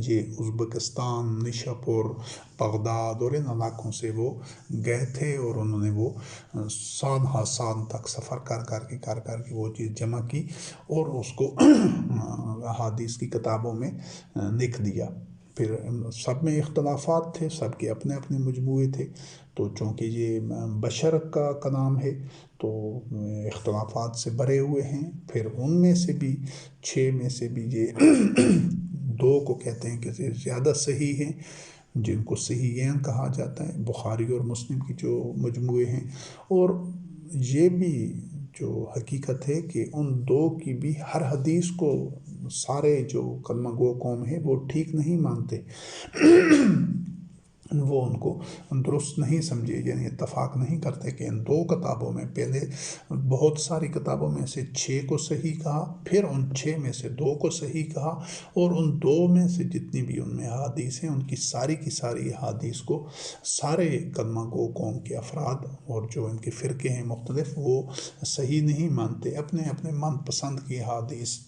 یہ Uzbekistan, Nishapur, Baghdad اور ان علاقوں سے وہ گئے تھے، اور انہوں نے وہ سال ہا سال تک سفر کر کے وہ چیز جمع کی اور اس کو احادیث کی کتابوں میں لکھ دیا۔ پھر سب میں اختلافات تھے، سب کے اپنے اپنے مجموعے تھے، تو چونکہ یہ بشر کا کلام ہے تو اختلافات سے بھرے ہوئے ہیں۔ پھر ان میں سے بھی 6 میں سے بھی یہ 2 کو کہتے ہیں کہ زیادہ صحیح ہیں، جن کو صحیحین کہا جاتا ہے، بخاری اور مسلم کی جو مجموعے ہیں۔ اور یہ بھی جو حقیقت ہے کہ ان 2 کی بھی ہر حدیث کو سارے جو کلمہ گو قوم ہے وہ ٹھیک نہیں مانتے، وہ ان کو درست نہیں سمجھے، یعنی اتفاق نہیں کرتے کہ ان 2 کتابوں میں پہلے بہت ساری کتابوں میں سے 6 کو صحیح کہا، پھر ان 6 میں سے 2 کو صحیح کہا، اور ان 2 میں سے جتنی بھی ان میں احادیث ہیں ان کی ساری احادیث کو سارے کلمہ گو قوم کے افراد اور جو ان کے فرقے ہیں مختلف وہ صحیح نہیں مانتے، اپنے اپنے من پسند کی احادیث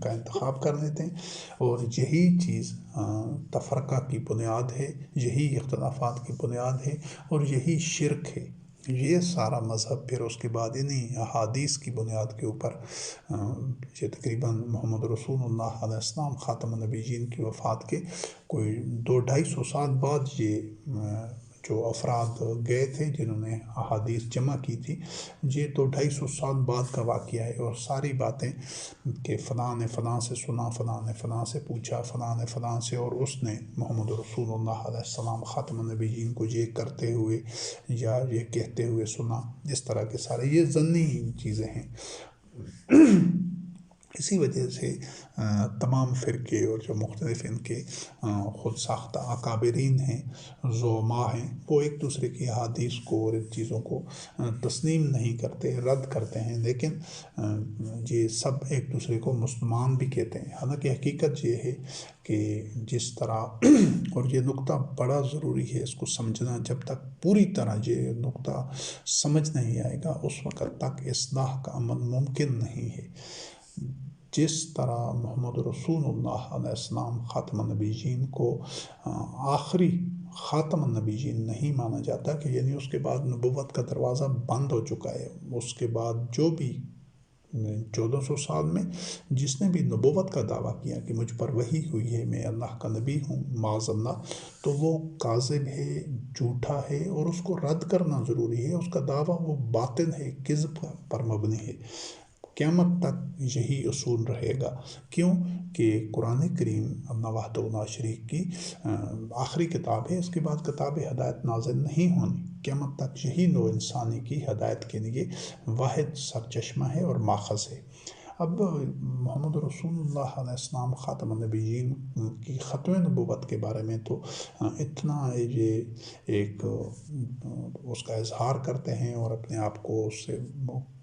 کا انتخاب کر لیتے ہیں، اور یہی چیز تفرقہ کی بنیاد ہے، یہی اختلافات کی بنیاد ہے، اور یہی شرک ہے۔ یہ سارا مذہب پھر اس کے بعد انہیں احادیث کی بنیاد کے اوپر یہ تقریباً محمد رسول اللہ علیہ السلام خاتم النبیین کی وفات کے کوئی 200-250 سال بعد یہ جو افراد گئے تھے جنہوں نے احادیث جمع کی تھی، یہ 200-250 سال بعد کا واقعہ ہے، اور ساری باتیں کہ فلاں نے فلاں سے سنا، فلاں نے فلاں سے پوچھا، فلاں نے فلاں سے، اور اس نے محمد رسول اللہ علیہ السلام خاتم النبیین کو یہ کرتے ہوئے یا یہ کہتے ہوئے سنا، اس طرح کے سارے یہ ضمنی چیزیں ہیں۔ اسی وجہ سے تمام فرقے اور جو مختلف ان کے خود ساختہ اکابرین ہیں، زعماء ہیں، وہ ایک دوسرے کی احادیث کو اور ان چیزوں کو تسلیم نہیں کرتے، رد کرتے ہیں، لیکن یہ سب ایک دوسرے کو مسلمان بھی کہتے ہیں۔ حالانکہ حقیقت یہ ہے کہ جس طرح اور یہ نقطہ بڑا ضروری ہے، اس کو سمجھنا، جب تک پوری طرح یہ نقطہ سمجھ نہیں آئے گا اس وقت تک اصلاح کا عمل ممکن نہیں ہے۔ جس طرح محمد رسول اللہ علیہ السلام خاتم النبیین کو آخری خاتم النبیین نہیں مانا جاتا، کہ یعنی اس کے بعد نبوت کا دروازہ بند ہو چکا ہے، اس کے بعد جو بھی 1400 سال میں جس نے بھی نبوت کا دعویٰ کیا کہ مجھ پر وحی ہوئی ہے، میں اللہ کا نبی ہوں معاذ اللہ، تو وہ کاذب ہے، جھوٹا ہے، اور اس کو رد کرنا ضروری ہے۔ اس کا دعویٰ وہ باطل ہے، کذب پر مبنی ہے۔ قیامت تک یہی اصول رہے گا۔ کیوں کہ قرآن کریم اللہ وحدہ لا شریک کی آخری کتاب ہے، اس کے بعد کتاب ہدایت نازل نہیں ہونی۔ قیامت تک یہی نوع انسانی کی ہدایت کے لیے واحد سرچشمہ ہے اور ماخذ ہے۔ اب محمد رسول اللہ علیہ السلام خاتم النبیین کی ختم نبوت کے بارے میں تو اتنا یہ ایک اس کا اظہار کرتے ہیں اور اپنے آپ کو اس سے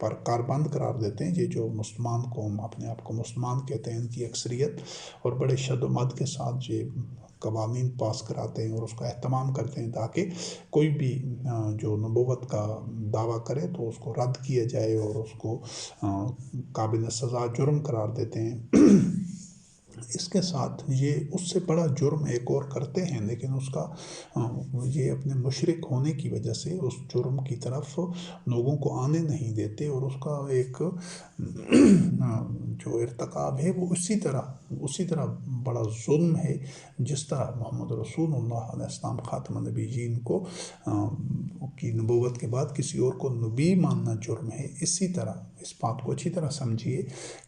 پر کاربند قرار دیتے ہیں۔ یہ جو مسلمان قوم اپنے آپ کو مسلمان کہتے ہیں، ان کی اکثریت، اور بڑے شد و مد کے ساتھ یہ قوانین پاس کراتے ہیں اور اس کا اہتمام کرتے ہیں تاکہ کوئی بھی جو نبوت کا دعویٰ کرے تو اس کو رد کیا جائے، اور اس کو قابل سزا جرم قرار دیتے ہیں۔ اس کے ساتھ یہ اس سے بڑا جرم ایک اور کرتے ہیں، لیکن اس کا یہ اپنے مشرک ہونے کی وجہ سے اس جرم کی طرف لوگوں کو آنے نہیں دیتے، اور اس کا ایک جو ارتکاب ہے وہ اسی طرح بڑا ظلم ہے، جس طرح محمد رسول اللہ علیہ السلام خاتم النبیین کو کی نبوت کے بعد کسی اور کو نبی ماننا جرم ہے۔ اسی طرح اس بات کو اچھی طرح سمجھیے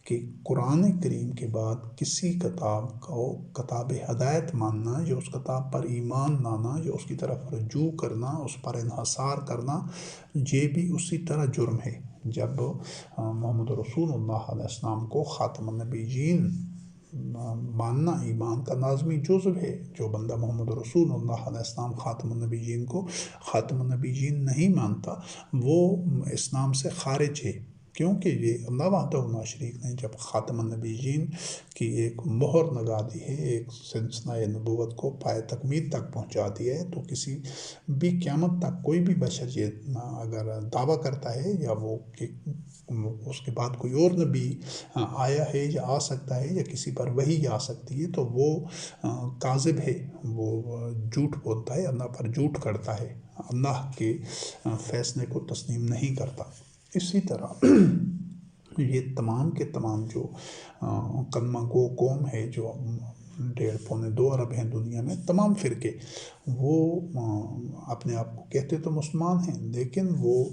کہ قرآن کریم کے بعد کسی کتاب کو کتاب ہدایت ماننا، یا اس کتاب پر ایمان لانا، یا اس کی طرف رجوع کرنا، اس پر انحصار کرنا، یہ بھی اسی طرح جرم ہے۔ جب محمد رسول اللہ علیہ السلام کو خاتم النبیین ماننا ایمان کا لازمی جزو ہے، جو بندہ محمد رسول اللہ علیہ السلام خاتم النبیین کو خاتم النبیین نہیں مانتا وہ اسلام سے خارج ہے۔ کیونکہ یہ اللہ وحدہ لا شریک نے جب خاتم النبیین کی ایک مہر لگا دی ہے، ایک سلسلہ نبوت کو پائے تکمیل تک پہنچا دیا ہے، تو کسی بھی قیامت تک کوئی بھی بشر یہ اگر دعویٰ کرتا ہے یا وہ کہ اس کے بعد کوئی اور نبی آیا ہے یا آ سکتا ہے یا کسی پر وحی آ سکتی ہے، تو وہ کاذب ہے، وہ جھوٹ بولتا ہے، اللہ پر جھوٹ کرتا ہے، اللہ کے فیصلے کو تسلیم نہیں کرتا۔ اسی طرح یہ تمام کے تمام جو کلمہ گو قوم ہے، جو 1.5-2 ارب ہیں دنیا میں، تمام فرقے وہ اپنے آپ کو کہتے تو مسلمان ہیں، لیکن وہ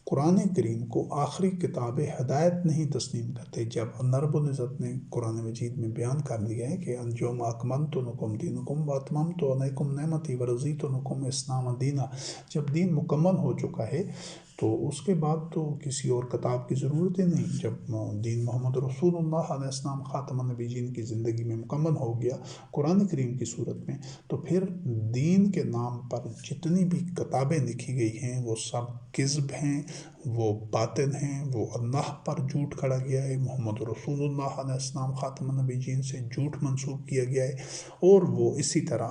قرآن کریم کو آخری کتاب ہدایت نہیں تسلیم کرتے۔ جب اللہ رب العزت نے قرآن مجید میں بیان کر دیا ہے کہ اليوم اکملت لکم دینکم واتممت علیکم نعمتی ورضیت لکم الاسلام دینا، جب دین مکمل ہو چکا ہے تو اس کے بعد تو کسی اور کتاب کی ضرورت ہی نہیں۔ جب دین محمد رسول اللہ علیہ السلام خاتم النبیین کی زندگی میں مکمل ہو گیا قرآن کریم کی صورت میں، تو پھر دین کے نام پر جتنی بھی کتابیں لکھی گئی ہیں وہ سب کذب ہیں، وہ باطل ہیں، وہ اللہ پر جھوٹ کھڑا گیا ہے، محمد رسول اللہ علیہ السلام خاتم النبیین سے جھوٹ منسوب کیا گیا ہے، اور وہ اسی طرح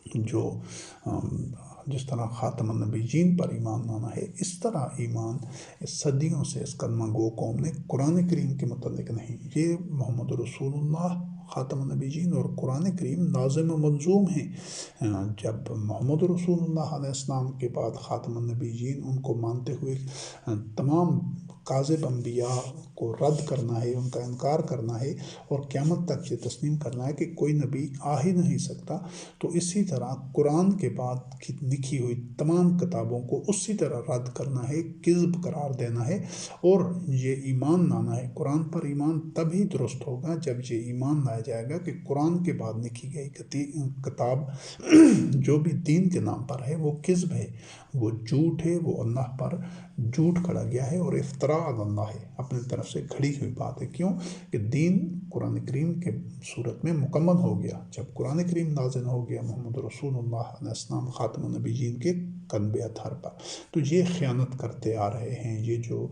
جو جس طرح خاتم النبیین پر ایمان لانا ہے، اس طرح ایمان صدیوں سے اس کلمہ گو قوم نے قرآن کریم کے متعلق نہیں۔ یہ محمد رسول اللہ خاتم النبیین اور قرآن کریم ناظم و منظوم ہیں۔ جب محمد رسول اللہ علیہ السلام کے بعد خاتم النبیین ان کو مانتے ہوئے تمام کاذب انبیاء کو رد کرنا ہے، ان کا انکار کرنا ہے، اور قیامت تک یہ تسلیم کرنا ہے کہ کوئی نبی آ ہی نہیں سکتا، تو اسی طرح قرآن کے بعد کی لکھی ہوئی تمام کتابوں کو اسی طرح رد کرنا ہے، کذب قرار دینا ہے، اور یہ ایمان لانا ہے۔ قرآن پر ایمان تبھی درست ہوگا جب یہ ایمان لایا جائے گا کہ قرآن کے بعد لکھی گئی کتاب جو بھی دین کے نام پر ہے وہ کذب ہے، وہ جھوٹ ہے، وہ اللہ پر جھوٹ کھڑا گیا ہے اور افتراء اللہ ہے، اپنی طرف سے کھڑی ہوئی بات ہے۔ کیوں کہ دین قرآن کریم کے صورت میں مکمل ہو گیا، جب قرآن کریم نازل ہو گیا محمد رسول اللہ علیہ السلام خاتم النبیین کے قلب اطہر پر، تو یہ خیانت کرتے آ رہے ہیں۔ یہ جو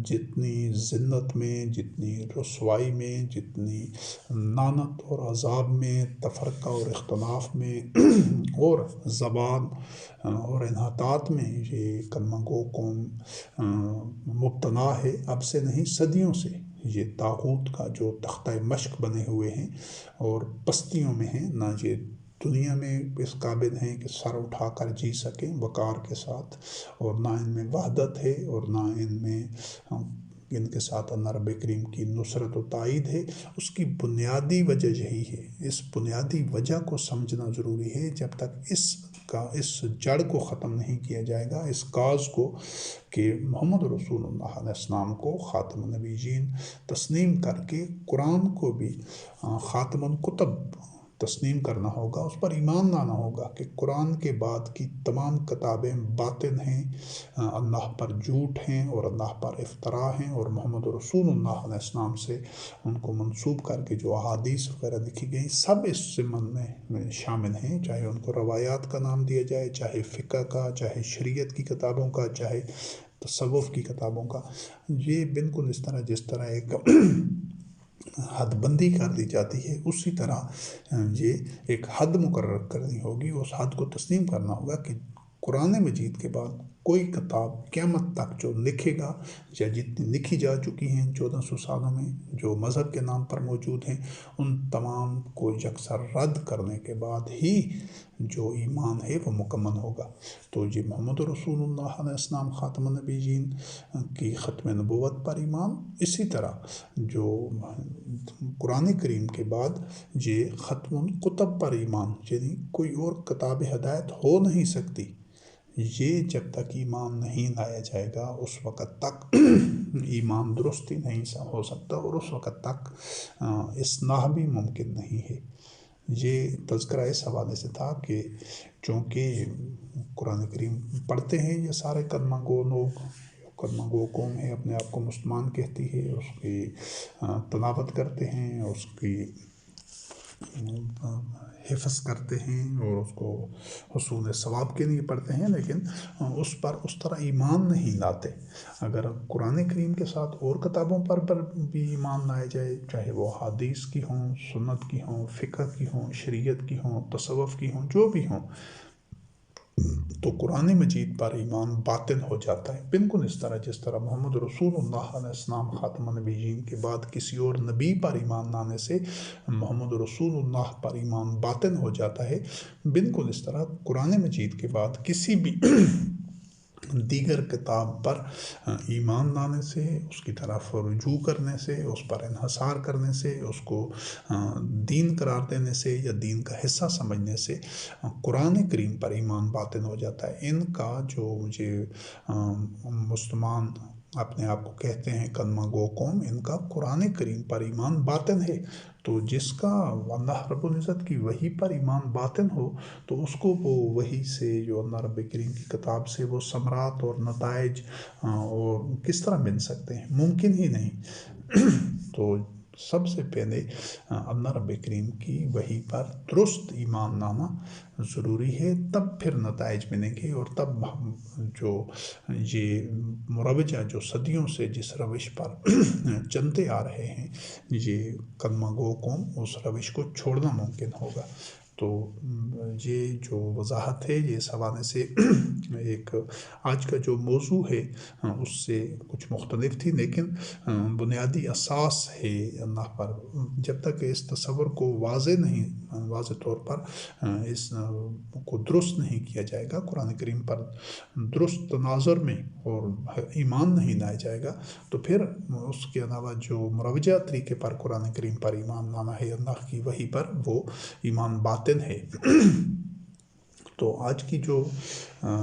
جتنی ذلت میں، جتنی رسوائی میں، جتنی لعنت اور عذاب میں، تفرقہ اور اختلاف میں اور زبان اور انحطاط میں یہ کلمہ گو قوم مبتلا ہے، اب سے نہیں صدیوں سے یہ طاغوت کا جو تختہ مشق بنے ہوئے ہیں اور پستیوں میں ہیں، نہ یہ دنیا میں اس قابل ہیں کہ سر اٹھا کر جی سکیں وقار کے ساتھ، اور نہ ان میں وحدت ہے، اور نہ ان کے ساتھ اللہ رب کریم کی نصرت و تائید ہے۔ اس کی بنیادی وجہ یہی ہے۔ اس بنیادی وجہ کو سمجھنا ضروری ہے۔ جب تک اس جڑ کو ختم نہیں کیا جائے گا، اس کاز کو کہ محمد رسول اللہ علیہ السلام کو خاتم النبیین تسلیم کر کے قرآن کو بھی خاتم الکتب تسلیم کرنا ہوگا، اس پر ایمان لانا ہوگا کہ قرآن کے بعد کی تمام کتابیں باطل ہیں، اللہ پر جھوٹ ہیں اور اللہ پر افتراء ہیں، اور محمد رسول اللہ علیہ السلام سے ان کو منسوب کر کے جو احادیث وغیرہ لکھی گئی سب اس ضمن میں شامل ہیں، چاہے ان کو روایات کا نام دیا جائے، چاہے فقہ کا، چاہے شریعت کی کتابوں کا، چاہے تصوف کی کتابوں کا۔ یہ بالکل اس طرح جس طرح ایک حد بندی کر دی جاتی ہے، اسی طرح یہ ایک حد مقرر کرنی ہوگی، اس حد کو تسلیم کرنا ہوگا کہ قرآن مجید کے بعد کوئی کتاب قیامت تک جو لکھے گا یا جتنی لکھی جا چکی ہیں 1400 سالوں میں جو مذہب کے نام پر موجود ہیں، ان تمام کو یکسر رد کرنے کے بعد ہی جو ایمان ہے وہ مکمل ہوگا۔ تو یہ محمد رسول اللہ علیہ السلام خاتم النبیین کی ختم نبوت پر ایمان، اسی طرح جو قرآن کریم کے بعد یہ ختم الکتب پر ایمان، یعنی کوئی اور کتاب ہدایت ہو نہیں سکتی، یہ جب تک ایمان نہیں لایا جائے گا اس وقت تک ایمان درست ہی نہیں ہو سکتا، اور اس وقت تک اصلاح بھی ممکن نہیں ہے۔ یہ تذکرہ اس حوالے سے تھا کہ چونکہ قرآن کریم پڑھتے ہیں یہ سارے کلمہ گو لوگ، کلمہ گو قوم ہے، اپنے آپ کو مسلمان کہتی ہے، اس کی تلاوت کرتے ہیں، اس کی حفظ کرتے ہیں اور اس کو حصول ثواب کے لیے پڑھتے ہیں، لیکن اس پر اس طرح ایمان نہیں لاتے۔ اگر قرآن کریم کے ساتھ اور کتابوں پر بھی ایمان لائے جائے، چاہے وہ حدیث کی ہوں، سنت کی ہوں، فقہ کی ہوں، شریعت کی ہوں، تصوف کی ہوں، جو بھی ہوں، تو قرآن مجید پر ایمان باطل ہو جاتا ہے، بالکل اس طرح جس طرح محمد رسول اللہ علیہ السلام خاتم النبیین کے بعد کسی اور نبی پر ایمان لانے سے محمد رسول اللہ پر ایمان باطل ہو جاتا ہے، بالکل اس طرح قرآن مجید کے بعد کسی بھی دیگر کتاب پر ایمان لانے سے، اس کی طرف رجوع کرنے سے، اس پر انحصار کرنے سے، اس کو دین قرار دینے سے یا دین کا حصہ سمجھنے سے قرآن کریم پر ایمان باطل ہو جاتا ہے۔ ان کا جو مجھے مسلمان اپنے آپ کو کہتے ہیں کلمہ گو قوم، ان کا قرآن کریم پر ایمان باطن ہے، تو جس کا اللہ رب العزت کی وحی پر ایمان باطن ہو تو اس کو وہ وحی سے، جو اللہ رب کریم کی کتاب سے، وہ ثمرات اور نتائج اور کس طرح مل سکتے ہیں؟ ممکن ہی نہیں۔ تو سب سے پہلے اللہ رب کریم کی وحی پر درست ایمان لانا ضروری ہے، تب پھر نتائج ملیں گے، اور تب جو یہ مروجہ جو صدیوں سے جس روش پر چلتے آ رہے ہیں یہ کلمہ گو قوم، اس روش کو چھوڑنا ممکن ہوگا۔ تو یہ جو وضاحت ہے یہ اس حوالے سے ایک آج کا جو موضوع ہے اس سے کچھ مختلف تھی، لیکن بنیادی اساس ہے اللہ پر۔ جب تک اس تصور کو واضح طور پر اس کو درست نہیں کیا جائے گا، قرآن کریم پر درست تناظر میں اور ایمان نہیں لایا جائے گا، تو پھر اس کے علاوہ جو مروجہ طریقے پر قرآن کریم پر ایمان لانا ہے اللہ کی وحی پر، وہ ایمان باطن ہے۔ تو آج کی جو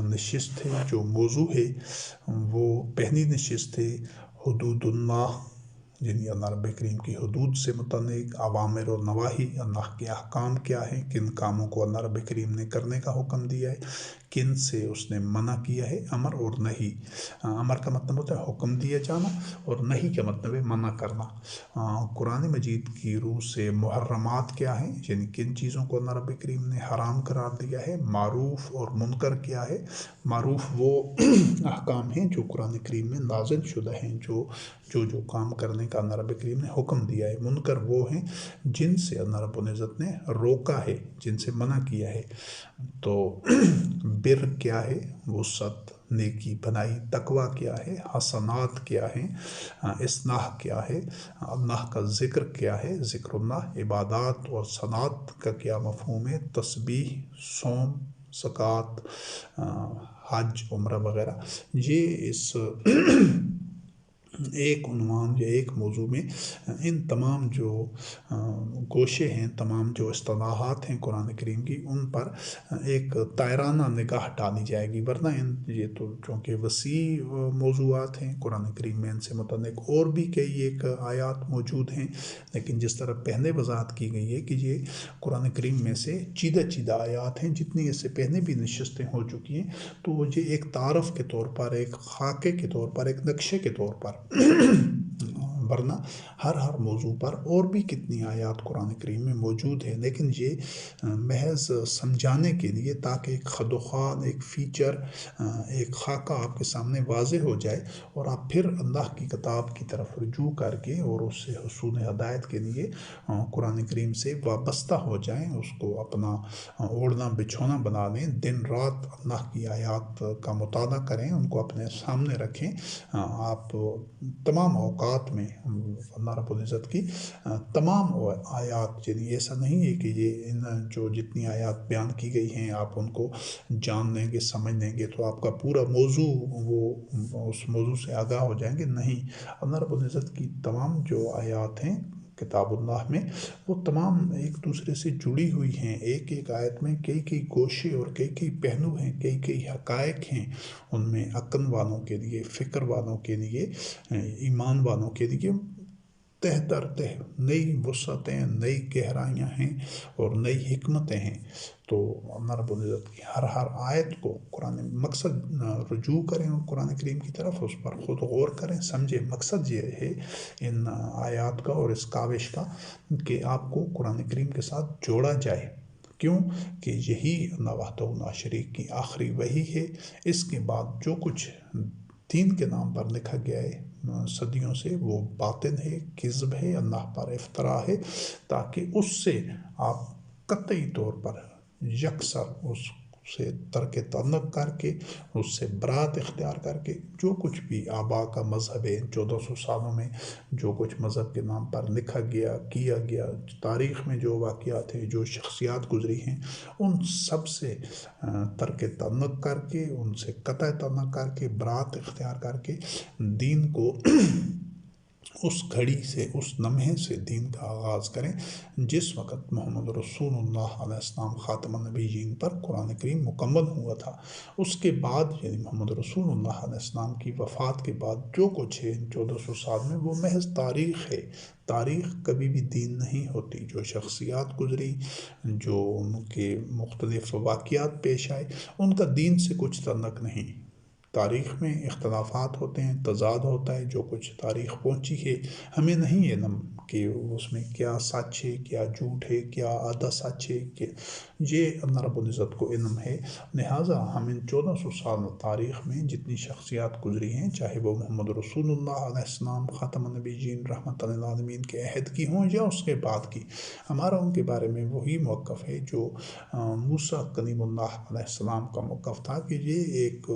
نشست ہے، جو موضوع ہے، وہ پہلی نشست ہے حدود اللہ، یعنی اللہ رب کریم کی حدود سے متعلق اوامر و نواہی، اللہ کے احکام کیا ہیں، کن کاموں کو اللہ رب کریم نے کرنے کا حکم دیا ہے، کن سے اس نے منع کیا ہے۔ امر اور نہیں، امر کا مطلب ہوتا ہے حکم دیا جانا، اور نہیں کا مطلب ہے منع کرنا۔ قرآن مجید کی روح سے محرمات کیا ہیں، یعنی کن چیزوں کو اللہ رب کریم نے حرام قرار دیا ہے۔ معروف اور منکر کیا ہے۔ معروف وہ احکام ہیں جو قرآن کریم میں نازل شدہ ہیں، جو کام کرنے کا اللہ رب کریم نے حکم دیا ہے۔ منکر وہ ہیں جن سے اللہ رب العزت نے روکا ہے، جن سے منع کیا ہے۔ تو بر کیا ہے، وسعت، نیکی، بھلائی۔ تقویٰ کیا ہے، حسنات کیا ہیں، اصلاح کیا ہے، اللہ کا ذکر کیا ہے، ذکر اللہ۔ عبادات اور صلاۃ کا کیا مفہوم ہے، تسبیح، صوم، زکوٰۃ، حج، عمرہ وغیرہ۔ یہ اس ایک عنوان یا ایک موضوع میں ان تمام جو گوشے ہیں، تمام جو اصطلاحات ہیں قرآن کریم کی، ان پر ایک تائرانہ نگاہ ڈالی جائے گی، ورنہ یہ تو چونکہ وسیع موضوعات ہیں قرآن کریم میں، ان سے متعلق اور بھی کئی ایک آیات موجود ہیں، لیکن جس طرح پہلے وضاحت کی گئی ہے کہ یہ قرآن کریم میں سے چیدہ آیات ہیں، جتنی اس سے پہلے بھی نشستیں ہو چکی ہیں، تو یہ ایک تعارف کے طور پر، ایک خاکے کے طور پر، ایک نقشے کے طور پر ورنہ ہر موضوع پر اور بھی کتنی آیات قرآن کریم میں موجود ہیں، لیکن یہ محض سمجھانے کے لیے، تاکہ ایک خد و خال، ایک فیچر، ایک خاکہ آپ کے سامنے واضح ہو جائے، اور آپ پھر اللہ کی کتاب کی طرف رجوع کر کے اور اس سے حصول ہدایت کے لیے قرآن کریم سے وابستہ ہو جائیں، اس کو اپنا اوڑھنا بچھونا بنا لیں، دن رات اللہ کی آیات کا مطالعہ کریں، ان کو اپنے سامنے رکھیں۔ آپ تمام اوقات میں اللہ رب العزت کی تمام آیات، یعنی ایسا نہیں ہے کہ یہ جو جتنی آیات بیان کی گئی ہیں آپ ان کو جان لیں گے، سمجھ لیں گے تو آپ کا پورا موضوع وہ اس موضوع سے آگاہ ہو جائیں گے، نہیں۔ اللہ رب العزت کی تمام جو آیات ہیں کتاب اللہ میں، وہ تمام ایک دوسرے سے جڑی ہوئی ہیں، ایک آیت میں کئی گوشے اور کئی پہلو ہیں، کئی حقائق ہیں، ان میں عقل والوں کے لیے، فکر والوں کے لیے، ایمان والوں کے لیے تہ در تہ نئی وسعتیں، نئی گہرائیاں ہیں اور نئی حکمتیں ہیں۔ تو اللہ رب العزت کی ہر آیت کو قرآن مقصد رجوع کریں قرآن کریم کی طرف، اس پر خود غور کریں، سمجھیں۔ مقصد یہ ہے ان آیات کا اور اس کاوش کا کہ آپ کو قرآن کریم کے ساتھ جوڑا جائے۔ کیوں کہ یہی اللہ وحدہ لا شریک کی آخری وحی ہے۔ اس کے بعد جو کچھ دین کے نام پر لکھا گیا ہے صدیوں سے، وہ باطل ہے، کذب ہے، اللہ پر افترا ہے، تاکہ اس سے آپ قطعی طور پر یکسر اس سے ترک تعلق کر کے، اس سے برات اختیار کر کے، جو کچھ بھی آبا کا مذہب ہے 1400 سالوں میں جو کچھ مذہب کے نام پر لکھا گیا، کیا گیا، تاریخ میں جو واقعات ہیں، جو شخصیات گزری ہیں، ان سب سے ترک تعلق کر کے، ان سے قطع تعلق کر کے، برات اختیار کر کے دین کو اس گھڑی سے، اس لمحے سے دین کا آغاز کریں جس وقت محمد رسول اللہ علیہ السلام خاتم النبیین پر قرآن کریم مکمل ہوا تھا۔ اس کے بعد یعنی محمد رسول اللہ علیہ السلام کی وفات کے بعد جو کچھ ہے 1400 سال میں، وہ محض تاریخ ہے۔ تاریخ کبھی بھی دین نہیں ہوتی۔ جو شخصیات گزری، جو ان کے مختلف واقعات پیش آئے، ان کا دین سے کچھ تعلق نہیں۔ تاریخ میں اختلافات ہوتے ہیں، تضاد ہوتا ہے، جو کچھ تاریخ پہنچی ہے ہمیں نہیں علم کہ اس میں کیا سچ ہے، کیا جھوٹ ہے، کیا آدھا سچ ہے، کہ یہ اللہ رب العزت کو علم ہے۔ لہٰذا ہم ان 1400 سال تاریخ میں جتنی شخصیات گزری ہیں، چاہے وہ محمد رسول اللہ علیہ السلام خاتم النبیین رحمۃ للعالمین کے عہد کی ہوں یا اس کے بعد کی، ہمارا ان کے بارے میں وہی موقف ہے جو موسیٰ کلیم اللہ علیہ السلام کا موقف تھا، کہ یہ ایک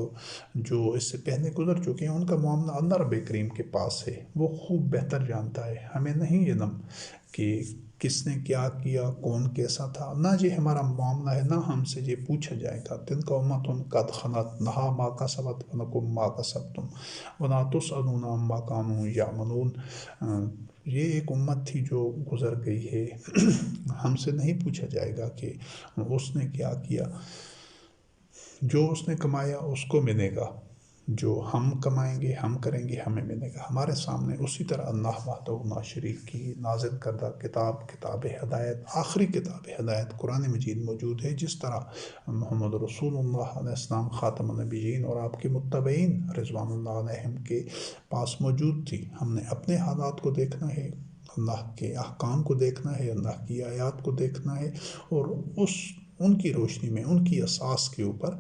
جو اس سے پہلے گزر چکے ہیں، ان کا معاملہ اللہ رب کریم کے پاس ہے، وہ خوب بہتر جانتا ہے۔ ہمیں نہیں علم کہ کس نے کیا کیا، کون کیسا تھا، نہ یہ ہمارا معاملہ ہے، نہ ہم سے یہ پوچھا جائے گا۔ تلک امۃ قد خلت لہا ما کسبت ولکم ما کسبتم ولا تسألون عما کانوا یعملون۔ یہ ایک امت تھی جو گزر گئی ہے، ہم سے نہیں پوچھا جائے گا کہ اس نے کیا کیا۔ جو اس نے کمایا اس کو ملے گا، جو ہم کمائیں گے، ہم کریں گے، ہمیں ملے گا۔ ہمارے سامنے اسی طرح اللہ وحدہ لا شریک کی نازل کردہ کتاب ہدایت، آخری کتاب ہدایت قرآن مجید موجود ہے، جس طرح محمد رسول اللہ علیہ السلام خاتم النبیین اور آپ کے متبعین رضوان اللہ علیہم کے پاس موجود تھی۔ ہم نے اپنے حالات کو دیکھنا ہے، اللہ کے احکام کو دیکھنا ہے، اللہ کی آیات کو دیکھنا ہے، اور ان کی روشنی میں، ان کی اساس کے اوپر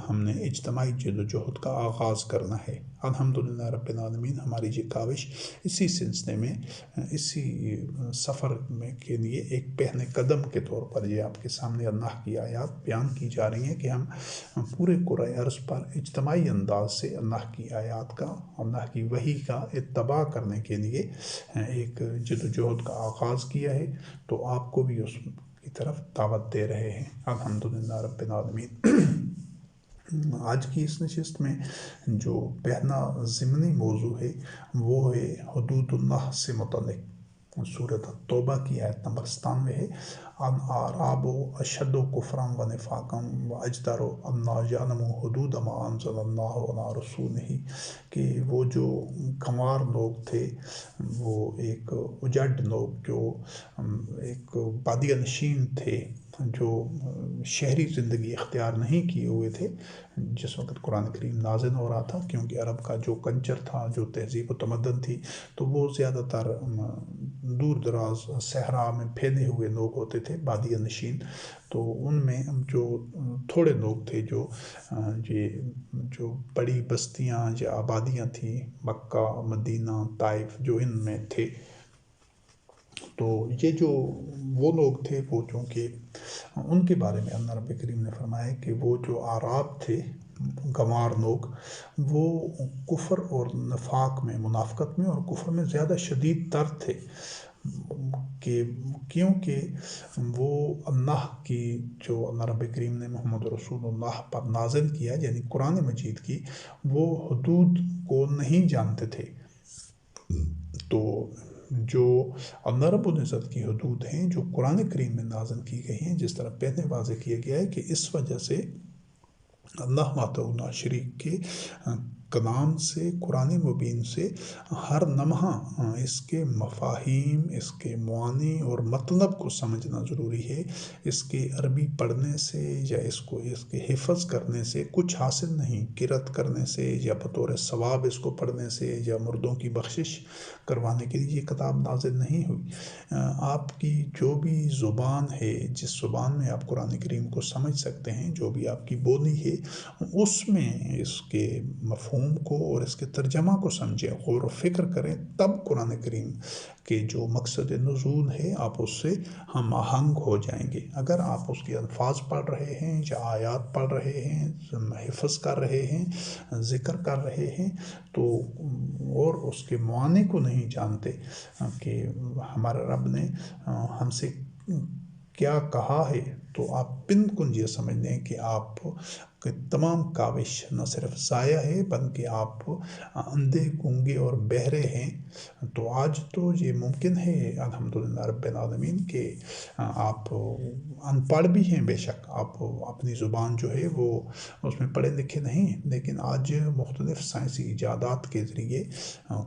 ہم نے اجتماعی جد و جہد کا آغاز کرنا ہے۔ الحمدللہ رب العالمین، ہماری یہ کاوش اسی سلسلے میں، اسی سفر میں کے لیے ایک پہلے قدم کے طور پر یہ آپ کے سامنے اللہ کی آیات بیان کی جا رہی ہیں کہ ہم پورے کرۂ ارض پر اجتماعی انداز سے اللہ کی آیات کا، اللہ کی وحی کا اتباع کرنے کے لیے ایک جد و جہد کا آغاز کیا ہے۔ تو آپ کو بھی اس کی طرف دعوت دے رہے ہیں۔ الحمدللہ رب العالمین۔ آج کی اس نشست میں جو پہلا ضمنی موضوع ہے وہ ہے حدود اللہ سے متعلق۔ سورۃ التوبہ کی آیت نمبر 97 ہے۔ الاعراب اشد کفرا و نفاقا و اجدر ان لا یعلموا حدود ما انزل اللہ علی رسولہ، کہ وہ جو گنوار لوگ تھے، وہ ایک اجڑ لوگ، جو ایک بادیہ نشین تھے، جو شہری زندگی اختیار نہیں کیے ہوئے تھے جس وقت قرآن کریم نازل ہو رہا تھا، کیونکہ عرب کا جو کلچر تھا، جو تہذیب و تمدن تھی، تو وہ زیادہ تر دور دراز صحرا میں پھیلے ہوئے لوگ ہوتے تھے، بادیہ نشین۔ تو ان میں جو تھوڑے لوگ تھے جو بڑی بستیاں یا آبادیاں تھیں، مکہ، مدینہ، طائف، جو ان میں تھے، تو یہ جو وہ لوگ تھے، وہ چونکہ ان کے بارے میں اللہ رب کریم نے فرمایا کہ وہ جو اعراب تھے، گنوار لوگ، وہ کفر اور نفاق میں، منافقت میں اور کفر میں زیادہ شدید تر تھے، کیونکہ وہ اللہ کی، جو اللہ رب کریم نے محمد رسول اللہ پر نازل کیا، یعنی قرآن مجید کی، وہ حدود کو نہیں جانتے تھے۔ تو جو اللہ رب العزت کی حدود ہیں، جو قرآن کریم میں نازل کی گئی ہیں، جس طرح پہلے واضح کیا گیا ہے کہ اس وجہ سے اللہ وحدہ لا شریک کے کلام سے، قرآن مبین سے ہر لمحہ اس کے مفاہیم، اس کے معانی اور مطلب کو سمجھنا ضروری ہے۔ اس کے عربی پڑھنے سے یا اس کے حفظ کرنے سے کچھ حاصل نہیں، قرأت کرنے سے یا بطور ثواب اس کو پڑھنے سے یا مردوں کی بخشش کروانے کے لیے یہ کتاب نازل نہیں ہوئی۔ آپ کی جو بھی زبان ہے، جس زبان میں آپ قرآن کریم کو سمجھ سکتے ہیں، جو بھی آپ کی بولی ہے، اس میں اس کے مفہوم کو اور اس کے ترجمہ کو سمجھیں، غور و فکر کریں، تب قرآن کریم کے جو مقصد نزول ہے آپ اس سے ہم آہنگ ہو جائیں گے۔ اگر آپ اس کے الفاظ پڑھ رہے ہیں یا آیات پڑھ رہے ہیں، حفظ کر رہے ہیں، ذکر کر رہے ہیں تو اور اس کے معانی کو نہیں جانتے کہ ہمارے رب نے ہم سے کیا کہا ہے، تو آپ بالکل یہ سمجھ لیں کہ آپ کہ تمام کاوش نہ صرف ضائع ہے بلکہ آپ اندھے، گونگے اور بہرے ہیں۔ تو آج تو یہ ممکن ہے الحمدللہ رب العالمین کہ آپ ان پڑھ بھی ہیں، بے شک آپ اپنی زبان جو ہے وہ اس میں پڑھے لکھے نہیں، لیکن آج مختلف سائنسی ایجادات کے ذریعے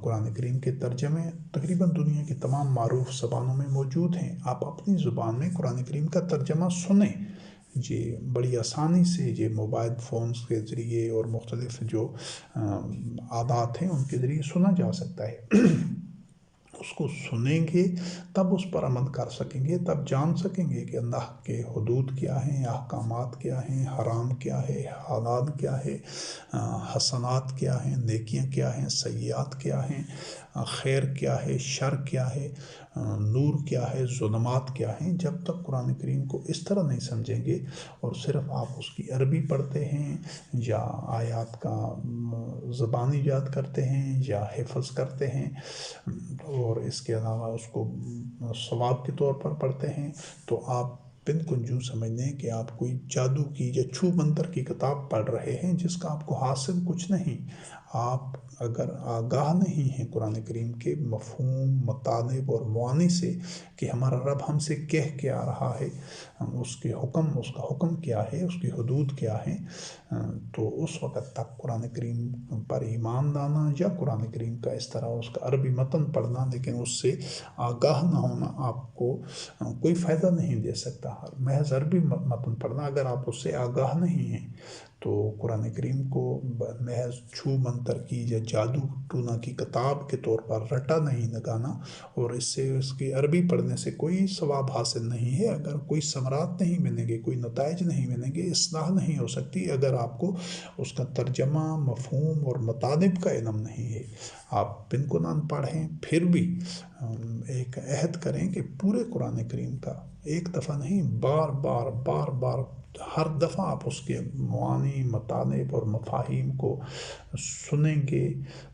قرآن کریم کے ترجمے تقریباً دنیا کی تمام معروف زبانوں میں موجود ہیں۔ آپ اپنی زبان میں قرآن کریم کا ترجمہ سنیں، یہ بڑی آسانی سے یہ موبائل فونز کے ذریعے اور مختلف جو آلات ہیں ان کے ذریعے سنا جا سکتا ہے۔ اس کو سنیں گے تب اس پر عمل کر سکیں گے، تب جان سکیں گے کہ اللہ کے حدود کیا ہیں، احکامات کیا ہیں، حرام کیا ہے، حلال کیا ہے، حسنات کیا ہیں، نیکیاں کیا ہیں، سیئات کیا ہیں، خیر کیا ہے، شر کیا ہے، نور کیا ہے، ظلمات کیا ہیں۔ جب تک قرآن کریم کو اس طرح نہیں سمجھیں گے اور صرف آپ اس کی عربی پڑھتے ہیں یا آیات کا زبانی یاد کرتے ہیں یا حفظ کرتے ہیں اور اس کے علاوہ اس کو ثواب کے طور پر پڑھتے ہیں، تو آپ بالکل یوں سمجھ لیں کہ آپ کوئی جادو کی یا چھو منتر کی کتاب پڑھ رہے ہیں جس کا آپ کو حاصل کچھ نہیں۔ آپ اگر آگاہ نہیں ہیں قرآن کریم کے مفہوم، مطالب اور معانی سے کہ ہمارا رب ہم سے کہہ کے آ رہا ہے، اس کا حکم کیا ہے، اس کی حدود کیا ہیں، تو اس وقت تک قرآن کریم پر ایمان لانا یا قرآن کریم کا اس طرح اس کا عربی متن پڑھنا لیکن اس سے آگاہ نہ ہونا آپ کو کوئی فائدہ نہیں دے سکتا۔ محض عربی متن پڑھنا، اگر آپ اس سے آگاہ نہیں ہیں تو قرآن کریم کو محض چھو منتر کی یا جادو ٹونا کی کتاب کے طور پر رٹا نہیں لگانا، اور اس سے اس کی عربی پڑھنے سے کوئی ثواب حاصل نہیں ہے، اگر کوئی ثمرات نہیں ملیں گے، کوئی نتائج نہیں ملیں گے، اصلاح نہیں ہو سکتی اگر آپ کو اس کا ترجمہ، مفہوم اور مطالب کا علم نہیں ہے۔ آپ بالکل ان پڑھ ہیں پھر بھی ایک عہد کریں کہ پورے قرآن کریم کا ایک دفعہ نہیں، بار بار بار بار ہر دفعہ آپ اس کے معانی، مطالب اور مفاہیم کو سنیں گے،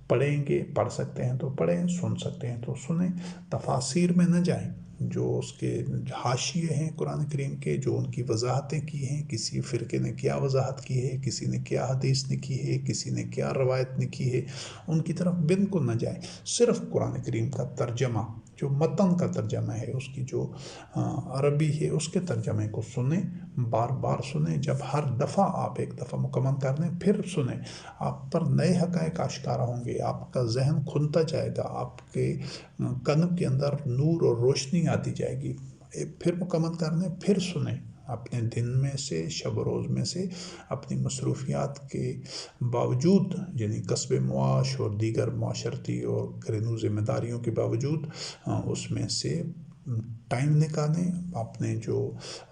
پڑھیں گے۔ پڑھ سکتے ہیں تو پڑھیں، سن سکتے ہیں تو سنیں۔ تفاسیر میں نہ جائیں، جو اس کے حاشیے ہیں قرآن کریم کے، جو ان کی وضاحتیں کی ہیں، کسی فرقے نے کیا وضاحت کی ہے، کسی نے کیا حدیث لکھی ہے، کسی نے کیا روایت لکھی ہے، ان کی طرف بالکل نہ جائیں۔ صرف قرآن کریم کا ترجمہ، جو متن کا ترجمہ ہے، اس کی جو عربی ہے، اس کے ترجمے کو سنیں، بار بار سنیں۔ جب ہر دفعہ آپ ایک دفعہ مکمل کر لیں پھر سنیں، آپ پر نئے حقائق آشکارا ہوں گے، آپ کا ذہن کھلتا جائے گا، آپ کے قلب کے اندر نور اور روشنی آتی جائے گی۔ پھر مکمل کر لیں، پھر سنیں، اپنے دن میں سے، شب و روز میں سے، اپنی مصروفیات کے باوجود، یعنی کسب معاش اور دیگر معاشرتی اور گھریلو ذمہ داریوں کے باوجود اس میں سے ٹائم نکالیں۔ اپنے جو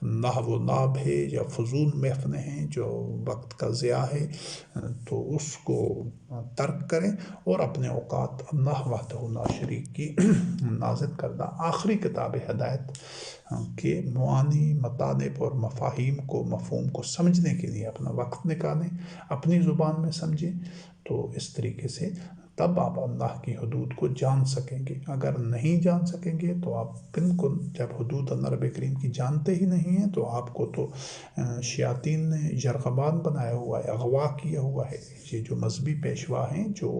لہو و لعب ہے یا فضول محفلیں ہیں، جو وقت کا ضیاع ہے، تو اس کو ترک کریں اور اپنے اوقات اللہ وحدہ لا شریک کی نازل کردہ آخری کتاب ہدایت کے معانی، مطالب اور مفاہیم کو، مفہوم کو سمجھنے کے لیے اپنا وقت نکالیں، اپنی زبان میں سمجھیں۔ تو اس طریقے سے تب آپ اللہ کی حدود کو جان سکیں گے۔ اگر نہیں جان سکیں گے تو آپ بالکل، جب حدود اللہ رب کریم کی جانتے ہی نہیں ہیں تو آپ کو تو شیاطین نے یرغمال بنایا ہوا ہے، اغوا کیا ہوا ہے۔ یہ جو مذہبی پیشوا ہیں، جو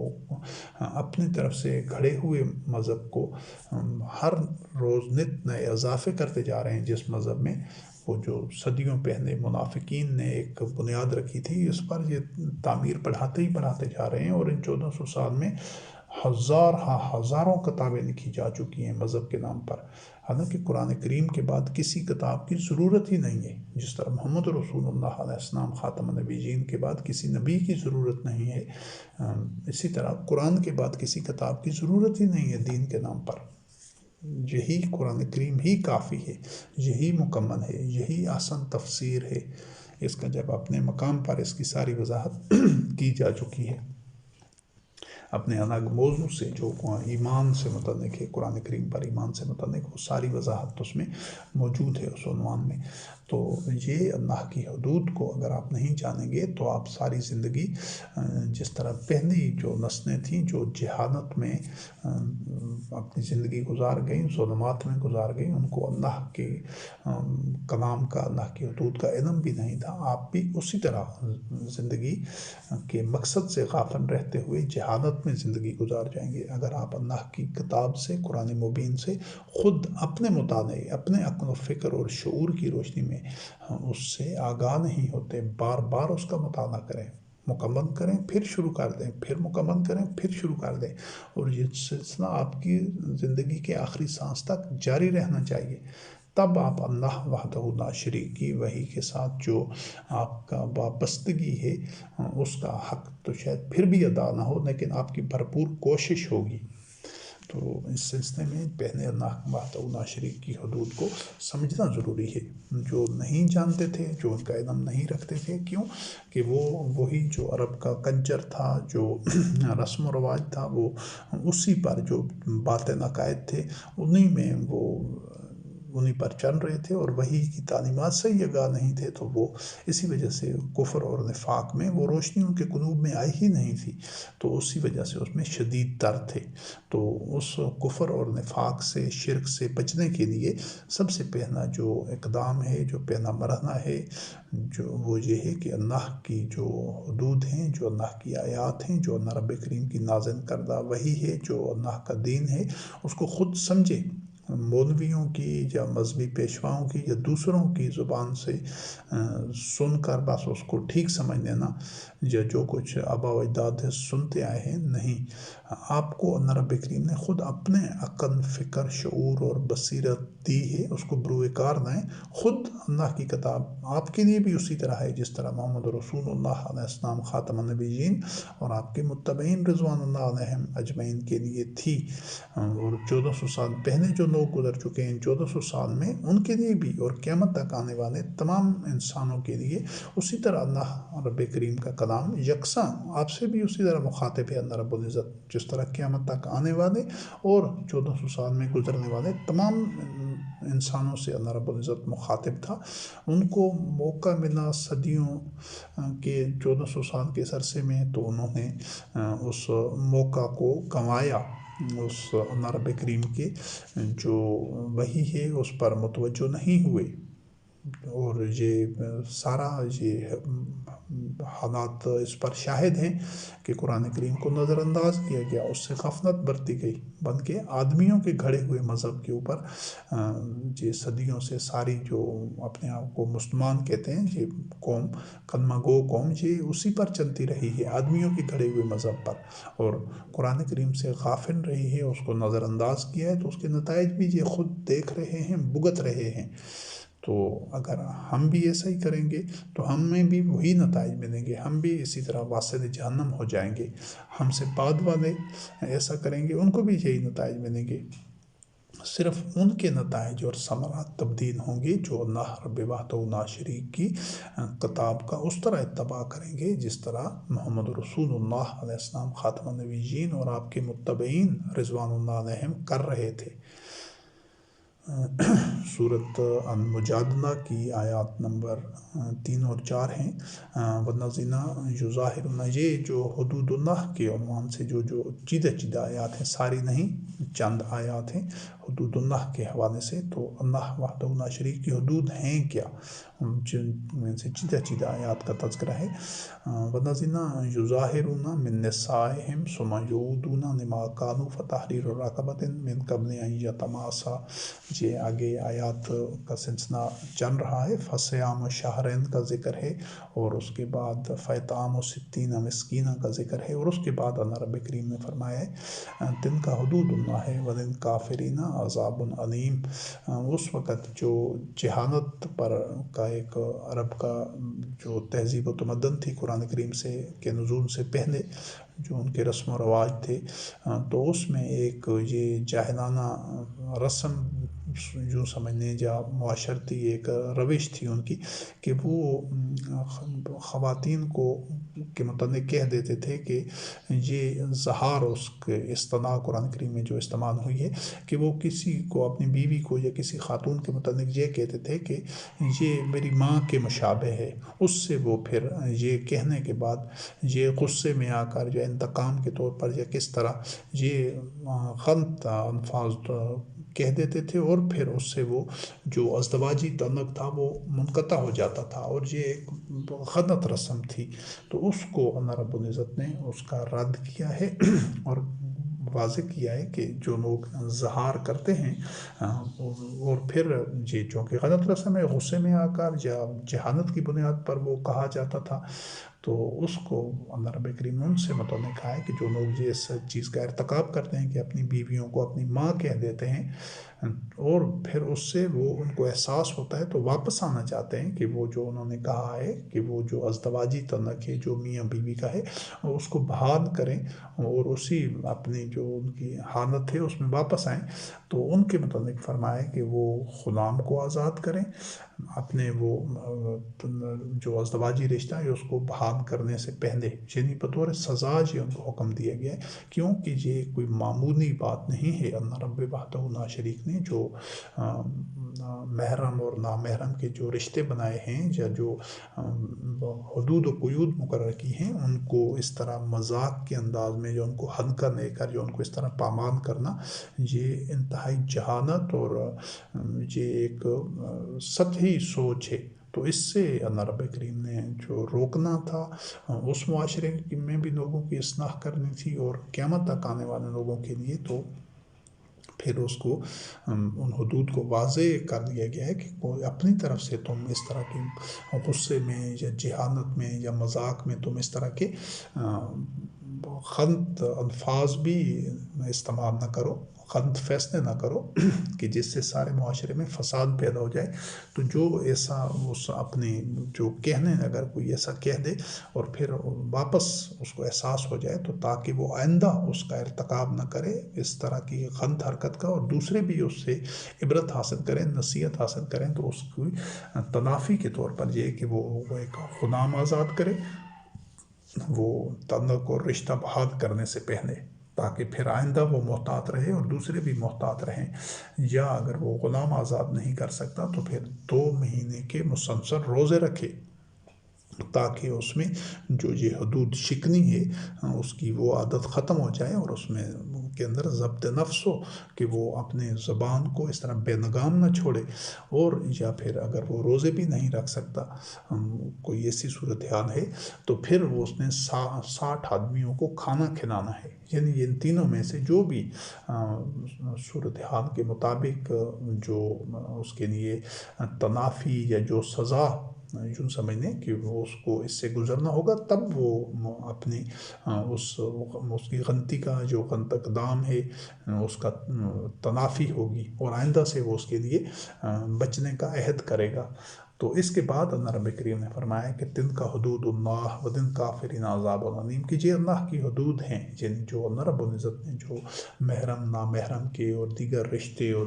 اپنی طرف سے گھڑے ہوئے مذہب کو ہر روز نت نئے اضافے کرتے جا رہے ہیں جس مذہب میں، وہ جو صدیوں پہلے منافقین نے ایک بنیاد رکھی تھی، اس پر یہ تعمیر بڑھاتے جا رہے ہیں، اور ان 1400 سال میں ہزاروں کتابیں لکھی جا چکی ہیں مذہب کے نام پر، حالانکہ قرآن کریم کے بعد کسی کتاب کی ضرورت ہی نہیں ہے، جس طرح محمد رسول اللہ علیہ السلام خاتم النبیین کے بعد کسی نبی کی ضرورت نہیں ہے، اسی طرح قرآن کے بعد کسی کتاب کی ضرورت ہی نہیں ہے دین کے نام پر۔ یہی قرآن کریم ہی کافی ہے، یہی مکمل ہے، یہی آسان تفسیر ہے۔ اس کا جب اپنے مقام پر اس کی ساری وضاحت کی جا چکی ہے، اپنے الگ موضوع سے جو ایمان سے متعلق ہے، قرآن کریم پر ایمان سے متعلق، وہ ساری وضاحت اس میں موجود ہے اس عنوان میں۔ تو یہ اللہ کی حدود کو اگر آپ نہیں جانیں گے تو آپ ساری زندگی جس طرح پہلی جو نسلیں تھیں جو جہالت میں اپنی زندگی گزار گئیں، ظلمات میں گزار گئیں، ان کو اللہ کے کلام کا، اللہ کی حدود کا علم بھی نہیں تھا، آپ بھی اسی طرح زندگی کے مقصد سے غافل رہتے ہوئے جہالت میں زندگی گزار جائیں گے، اگر آپ اللہ کی کتاب سے، قرآن مبین سے خود اپنے مطالعے، اپنے عقل و فکر اور شعور کی روشنی میں اس سے آگاہ نہیں ہوتے۔ بار بار اس کا مطالعہ کریں، مکمل کریں، پھر شروع کر دیں، پھر مکمل کریں، پھر شروع کر دیں، اور یہ سلسلہ آپ کی زندگی کے آخری سانس تک جاری رہنا چاہیے۔ تب آپ اللہ وحدہ لا شریک کی وحی کے ساتھ جو آپ کا وابستگی ہے، اس کا حق تو شاید پھر بھی ادا نہ ہو، لیکن آپ کی بھرپور کوشش ہوگی۔ تو اس سلسلے میں پہلے اللہ وحدہ لا شریک کی حدود کو سمجھنا ضروری ہے۔ جو نہیں جانتے تھے، جو ان کا علم نہیں رکھتے تھے، کیوں کہ وہ وہی جو عرب کا کلچر تھا، جو رسم و رواج تھا، وہ اسی پر جو باطل عقائد تھے انہیں پر چل رہے تھے، اور وہی کی تعلیمات سے ہی آگاہ نہیں تھے، تو وہ اسی وجہ سے کفر اور نفاق میں وہ روشنی ان کے قلوب میں آئی ہی نہیں تھی، تو اسی وجہ سے اس میں شدید درد تھے۔ تو اس کفر اور نفاق سے، شرک سے بچنے کے لیے سب سے پہلا جو اقدام ہے، جو پہلا مرحلہ ہے، وہ یہ ہے کہ اللہ کی جو حدود ہیں، جو اللہ کی آیات ہیں، جو اللہ رب کریم کی نازل کردہ وحی ہے، جو اللہ کا دین ہے، اس کو خود سمجھے۔ مولویوں کی یا مذہبی پیشواؤں کی یا دوسروں کی زبان سے سن کر بس اس کو ٹھیک سمجھ لینا، یا جو کچھ آبا و اجداد سنتے آئے ہیں، نہیں، آپ کو اللہ رب کریم نے خود اپنے عقل، فکر، شعور اور بصیرت دی ہے، اس کو بروئے کار لائیں۔ خود اللہ کی کتاب آپ کے لیے بھی اسی طرح ہے جس طرح محمد رسول اللہ علیہ السلام خاتم النبیین اور آپ کے متبعین رضوان اللہ علیہم اجمعین کے لیے تھی، اور 1400 سال پہلے جو لوگ گزر چکے ہیں، 1400 سال میں ان کے لیے بھی، اور قیامت تک آنے والے تمام انسانوں کے لیے اسی طرح اللہ رب کریم کا کلام یکساں آپ سے بھی اسی طرح مخاطب ہے۔ اللہ رب العزت جس طرح قیامت تک آنے والے اور 1400 سال میں گزرنے والے تمام انسانوں سے اللہ رب العزت مخاطب تھا، ان کو موقع ملا صدیوں کے 1400 سال کے عرصے میں، تو انہوں نے اس موقع کو گنوایا، اس اللہ رب کریم کے جو وحی ہے اس پر متوجہ نہیں ہوئے، اور یہ سارا یہ حالات اس پر شاہد ہیں کہ قرآن کریم کو نظر انداز کیا گیا، اس سے غفلت برتی گئی، بلکہ آدمیوں کے گھڑے ہوئے مذہب کے اوپر یہ صدیوں سے ساری جو اپنے آپ کو مسلمان کہتے ہیں یہ قوم، کلمہ گو قوم، یہ اسی پر چلتی رہی ہے، آدمیوں کے گھڑے ہوئے مذہب پر، اور قرآن کریم سے غافل رہی ہے، اس کو نظر انداز کیا ہے، تو اس کے نتائج بھی یہ خود دیکھ رہے ہیں، بھگت رہے ہیں۔ تو اگر ہم بھی ایسا ہی کریں گے تو ہمیں بھی وہی نتائج ملیں گے، ہم بھی اسی طرح واسط جہنم ہو جائیں گے۔ ہم سے بعد والے ایسا کریں گے، ان کو بھی یہی نتائج ملیں گے، صرف ان کے نتائج اور ثمرات تبدیل ہوں گے جو اللہ رب وحدہ لا شریک کی کتاب کا اس طرح اتباع کریں گے جس طرح محمد رسول اللہ علیہ السلام خاتم النبیین اور آپ کے متبعین رضوان اللہ علیہم کر رہے تھے۔ سورۃ المجادلہ کی آیات نمبر 3 اور 4 ہیں، وَالَّذِينَ يُظَاهِرُونَ، یہ جو حدود اللہ کے عنوان سے جو چیدہ آیات ہیں، ساری نہیں، چند آیات ہیں، حدود اللہ کے حوالے سے، تو اللہ وحدہ لا شریک کی حدود ہیں کیا، جن میں سے چیدہ چیدہ آیات کا تذکرہ ہے۔ وَالَّذِينَ يُظَاهِرُونَ مِن نِّسَائِهِمْ ثُمَّ يَعُودُونَ لِمَا كَانُوا فَتَحْرِيرُ رَقَبَةٍ مِّن قَبْلِ أَن يَتَمَاسَّا، یہ آگے آیات کا سلسلہ چل رہا ہے۔ فَصِيَامُ شَهْرَيْنِ کا ذکر ہے، اور اس کے بعد فَإِطْعَامُ 60 مسکینہ کا ذکر ہے، اور اس کے بعد اللہ رب کریم نے فرمایا ہے تِلْکَ حدود اللہ ہے وَلِلْکَافِرِینَ عَذَابٌ علیم۔ اس وقت جو جہالت پر کا ایک عرب کا جو تہذیب و تمدن تھی قرآن کریم سے کے نزول سے پہلے، جو ان کے رسم و رواج تھے، تو اس میں ایک یہ جاہلانہ رسم جو سمجھنے یا معاشرتی ایک روش تھی ان کی، کہ وہ خواتین کو کے متعلق کہہ دیتے تھے کہ یہ زہار، اس کے اصطلاح قرآن کریم میں جو استعمال ہوئی ہے، کہ وہ کسی کو، اپنی بیوی کو یا کسی خاتون کے متعلق یہ کہتے تھے کہ یہ میری ماں کے مشابہ ہے۔ اس سے وہ پھر یہ کہنے کے بعد یہ غصے میں آ کر یا انتقام کے طور پر یا کس طرح یہ غلط الفاظ کہہ دیتے تھے، اور پھر اس سے وہ جو ازدواجی تعلق تھا وہ منقطع ہو جاتا تھا، اور یہ ایک غلط رسم تھی۔ تو اس کو اللہ رب العزت نے اس کا رد کیا ہے اور واضح کیا ہے کہ جو لوگ زہار کرتے ہیں اور پھر یہ چونکہ غلط رسم ہے، غصے میں آ کر یا جہالت کی بنیاد پر وہ کہا جاتا تھا، تو اس کو اللہ رب کریم نے ان سے متعلق کہا ہے کہ جو لوگ یہ اس چیز کا ارتکاب کرتے ہیں کہ اپنی بیویوں کو اپنی ماں کہہ دیتے ہیں، اور پھر اس سے وہ ان کو احساس ہوتا ہے تو واپس آنا چاہتے ہیں کہ وہ جو انہوں نے کہا ہے کہ وہ جو ازدواجی تعلق ہے جو میاں بیوی کا ہے، اس کو بحال کریں اور اسی اپنی جو ان کی حالت ہے اس میں واپس آئیں، تو ان کے متعلق فرمائے کہ وہ غلام کو آزاد کریں، اپنے وہ جو ازدواجی رشتہ ہے اس کو بحال کرنے سے پہلے، یعنی بطور سزا یہ ان کو حکم دیا گیا ہے، کیونکہ یہ کوئی معمولی بات نہیں ہے۔ اللہ رب وحدہ لا شریک نے جو محرم اور نامحرم کے جو رشتے بنائے ہیں یا جو حدود و قیود مقرر کی ہیں، ان کو اس طرح مذاق کے انداز میں جو ان کو ہلکا لے کر جو ان کو اس طرح پامال کرنا، یہ انتہائی جہالت اور یہ ایک سطحی سوچ ہے۔ تو اس سے اللہ رب کریم نے جو روکنا تھا، اس معاشرے میں بھی لوگوں کی اصلاح کرنی تھی، اور قیامت تک آنے والے لوگوں کے لیے تو پھر اس کو ان حدود کو واضح کر دیا گیا ہے کہ کوئی اپنی طرف سے تم اس طرح کی غصے میں یا جہالت میں یا مذاق میں تم اس طرح کے غلط الفاظ بھی استعمال نہ کرو، غلط فیصلے نہ کرو کہ جس سے سارے معاشرے میں فساد پیدا ہو جائے۔ تو جو ایسا اس اپنے جو کہنے اگر کوئی ایسا کہہ دے اور پھر واپس اس کو احساس ہو جائے، تو تاکہ وہ آئندہ اس کا ارتکاب نہ کرے اس طرح کی غلط حرکت کا، اور دوسرے بھی اس سے عبرت حاصل کریں، نصیحت حاصل کریں، تو اس کی تلافی کے طور پر یہ کہ وہ ایک غلام آزاد کرے وہ تعلق اور رشتہ بحال کرنے سے پہلے، تاکہ پھر آئندہ وہ محتاط رہے اور دوسرے بھی محتاط رہیں۔ یا اگر وہ غلام آزاد نہیں کر سکتا تو پھر 2 مہینے کے مسلسل روزے رکھے، تاکہ اس میں جو یہ حدود شکنی ہے اس کی وہ عادت ختم ہو جائے، اور اس میں کے اندر ضبط نفس ہو کہ وہ اپنے زبان کو اس طرح بے لگام نہ چھوڑے۔ اور یا پھر اگر وہ روزے بھی نہیں رکھ سکتا، کوئی ایسی صورتحال ہے، تو پھر وہ اس نے 60 آدمیوں کو کھانا کھلانا ہے، یعنی ان تینوں میں سے جو بھی صورتحال کے مطابق جو اس کے لیے تنافی یا جو سزا یوں سمجھ لیں کہ وہ اس کو اس سے گزرنا ہوگا، تب وہ اپنی اس کی غلطی کا جو غلط اقدام ہے اس کا تنافی ہوگی، اور آئندہ سے وہ اس کے لیے بچنے کا عہد کرے گا۔ تو اس کے بعد اللہ رب کریم نے فرمایا کہ تلک حدود اللہ وللکافرین عذاب علیم، کہ یہ اللہ کی حدود ہیں، یعنی جو اللہ رب العزت نے جو محرم نامحرم کے اور دیگر رشتے اور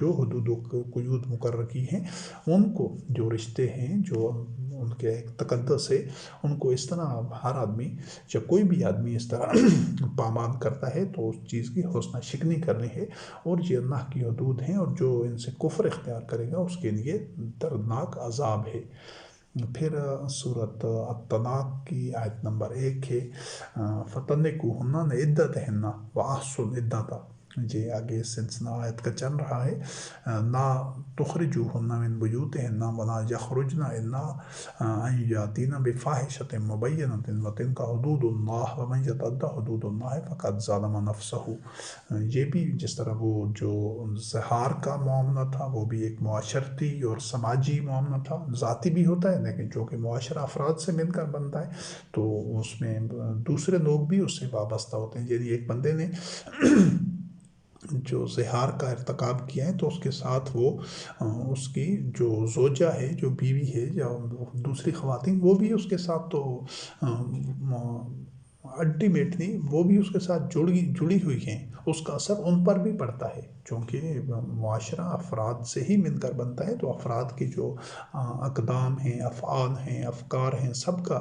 جو حدود و قیود مقرر کی ہیں، ان کو جو رشتے ہیں جو ان کے ایک تقدس ہے، ان کو اس طرح ہر آدمی یا کوئی بھی آدمی اس طرح پامال کرتا ہے تو اس چیز کی حسن شکنی کرنی ہے، اور یہ اللہ کی حدود ہیں، اور جو ان سے کفر اختیار کرے گا اس کے لیے دردناک عذاب ہے۔ پھر سورۃ الطلاق کی آیت نمبر 1 ہے فَطَلِّقُوهُنَّ لِعِدَّتِهِنَّ وَأَحْصُوا الْعِدَّةَ، جی آگے سلسلہ آیت کا چل رہا ہے، نا تخرجوہن من بیوتہن ولا یخرجن الا ان یاتین بفاحشۃ مبینۃ وتلک حدود اللہ ومن یتعد حدود اللہ فقد ظلم نفسہ۔ یہ بھی جس طرح وہ جو زہار کا معاملہ تھا وہ بھی ایک معاشرتی اور سماجی معاملہ تھا، ذاتی بھی ہوتا ہے لیکن جو کہ معاشرہ افراد سے مل کر بنتا ہے تو اس میں دوسرے لوگ بھی اس سے وابستہ ہوتے ہیں۔ یعنی ایک بندے نے جو زہار کا ارتکاب کیا ہے تو اس کے ساتھ وہ اس کی جو زوجہ ہے، جو بیوی ہے یا دوسری خواتین، وہ بھی اس کے ساتھ تو الٹیمیٹلی وہ بھی اس کے ساتھ جڑی ہوئی ہیں، اس کا اثر ان پر بھی پڑتا ہے چونکہ معاشرہ افراد سے ہی مل کر بنتا ہے، تو افراد کے جو اقدام ہیں، افعال ہیں، افکار ہیں، سب کا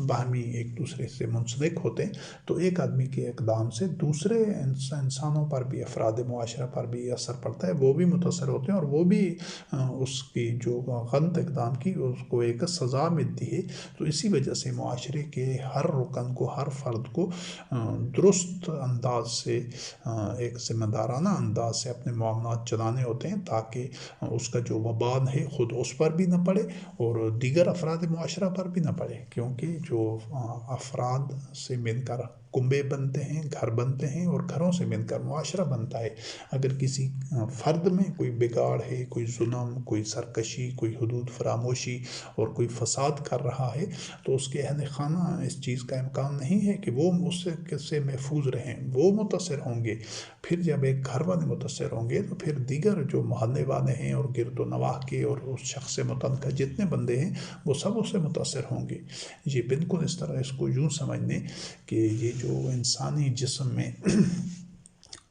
باہمی ایک دوسرے سے منسلک ہوتے ہیں، تو ایک آدمی کے اقدام سے دوسرے انسانوں پر بھی، افراد معاشرہ پر بھی اثر پڑتا ہے، وہ بھی متاثر ہوتے ہیں اور وہ بھی اس کی جو غلط اقدام کی اس کو ایک سزا ملتی ہے۔ تو اسی وجہ سے معاشرے کے ہر رکن کو، ہر فرد کو درست انداز سے، ایک ذمہ دارانہ انداز سے اپنے معاملات چلانے ہوتے ہیں تاکہ اس کا جو وبال ہے خود اس پر بھی نہ پڑے اور دیگر افراد معاشرہ پر بھی نہ پڑے، کیونکہ جو افراد سے مل کر کنبے بنتے ہیں، گھر بنتے ہیں اور گھروں سے مل کر معاشرہ بنتا ہے۔ اگر کسی فرد میں کوئی بگاڑ ہے، کوئی ظلم، کوئی سرکشی، کوئی حدود فراموشی اور کوئی فساد کر رہا ہے تو اس کے اہل خانہ اس چیز کا امکان نہیں ہے کہ وہ اس سے محفوظ رہیں، وہ متاثر ہوں گے۔ پھر جب ایک گھر والے متاثر ہوں گے تو پھر دیگر جو محلے والے ہیں اور گرد و نواح کے اور اس شخص سے متعلقہ جتنے بندے ہیں وہ سب اس سے متاثر ہوں گے۔ یہ بالکل اس طرح اس کو یوں سمجھ لیں کہ یہ جو انسانی جسم میں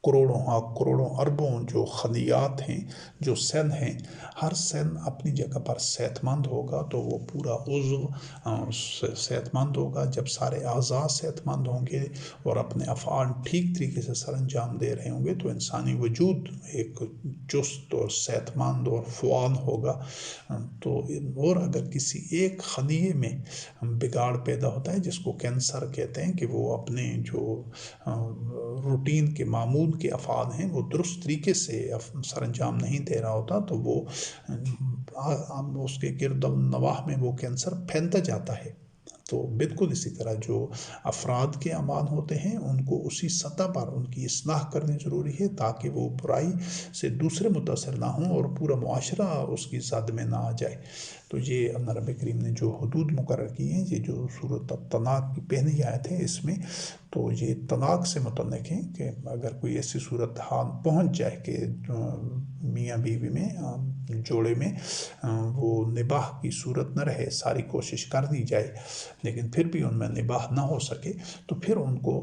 کروڑوں اربوں جو خلیات ہیں، جو سیل ہیں، ہر سیل اپنی جگہ پر صحت مند ہوگا تو وہ پورا عضو صحت مند ہوگا۔ جب سارے اعضاء صحت مند ہوں گے اور اپنے افعال ٹھیک طریقے سے سر انجام دے رہے ہوں گے تو انسانی وجود ایک چست اور صحت مند اور فعال ہوگا۔ تو اور اگر کسی ایک خلیے میں بگاڑ پیدا ہوتا ہے جس کو کینسر کہتے ہیں کہ وہ اپنے جو روٹین کے معمول کے افعال ہیں وہ درست طریقے سے سر انجام نہیں دے رہا ہوتا تو وہ اس کے گرد و نواح میں وہ کینسر پھیلتا جاتا ہے۔ تو بالکل اسی طرح جو افراد کے اعمال ہوتے ہیں ان کو اسی سطح پر ان کی اصلاح کرنی ضروری ہے تاکہ وہ برائی سے دوسرے متاثر نہ ہوں اور پورا معاشرہ اس کی زد میں نہ آ جائے۔ تو یہ اللہ رب کریم نے جو حدود مقرر کی ہیں، یہ جو سورۃ الطلاق کی پہلی آیت ہے اس میں، تو یہ طلاق سے متعلق ہیں کہ اگر کوئی ایسی صورت حال پہنچ جائے کہ میاں بیوی میں، جوڑے میں وہ نباہ کی صورت نہ رہے، ساری کوشش کر دی جائے لیکن پھر بھی ان میں نباہ نہ ہو سکے تو پھر ان کو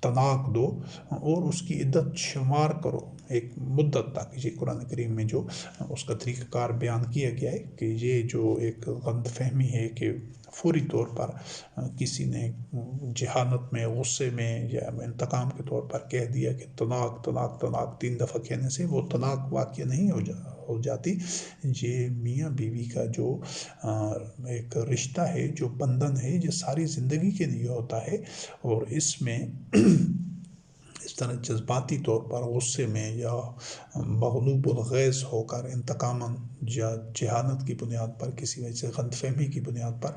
طلاق دو اور اس کی عدت شمار کرو ایک مدت تک۔ یہ قرآن کریم میں جو اس کا طریقہ کار بیان کیا گیا ہے کہ یہ جو ایک غلط فہمی ہے کہ فوری طور پر کسی نے جہالت میں، غصے میں یا انتقام کے طور پر کہہ دیا کہ طلاق طلاق طلاق 3 دفعہ کہنے سے وہ طلاق واقع نہیں ہو جاتی۔ یہ میاں بیوی کا جو ایک رشتہ ہے، جو بندھن ہے، یہ ساری زندگی کے لیے ہوتا ہے اور اس میں اس طرح جذباتی طور پر غصے میں یا مغلوب الغیظ ہو کر انتقاماً یا جہالت کی بنیاد پر، کسی وجہ سے غلط فہمی کی بنیاد پر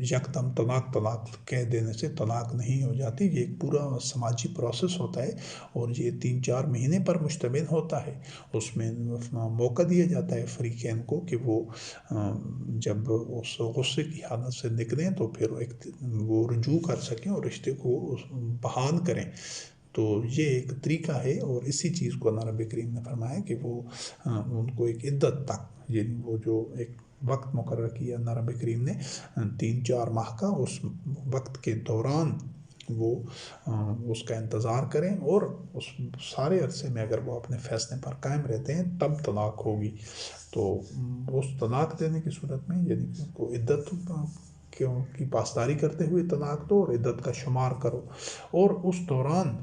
یکدم طلاق طلاق کہہ دینے سے طلاق نہیں ہو جاتی۔ یہ ایک پورا سماجی پروسیس ہوتا ہے اور یہ 3-4 مہینے پر مشتمل ہوتا ہے۔ اس میں موقع دیا جاتا ہے فریقین کو کہ وہ جب اس غصے کی حالت سے نکلیں تو پھر وہ رجوع کر سکیں اور رشتے کو بحال کریں۔ تو یہ ایک طریقہ ہے اور اسی چیز کو اللہ رب کریم نے فرمایا کہ وہ ان کو ایک عدت تک، یعنی وہ جو ایک وقت مقرر کیا اللہ رب کریم نے 3-4 ماہ کا، اس وقت کے دوران وہ اس کا انتظار کریں اور اس سارے عرصے میں اگر وہ اپنے فیصلے پر قائم رہتے ہیں تب طلاق ہوگی۔ تو اس طلاق دینے کی صورت میں یعنی کو عدت کی پاسداری کرتے ہوئے طلاق دو اور عدت کا شمار کرو، اور اس دوران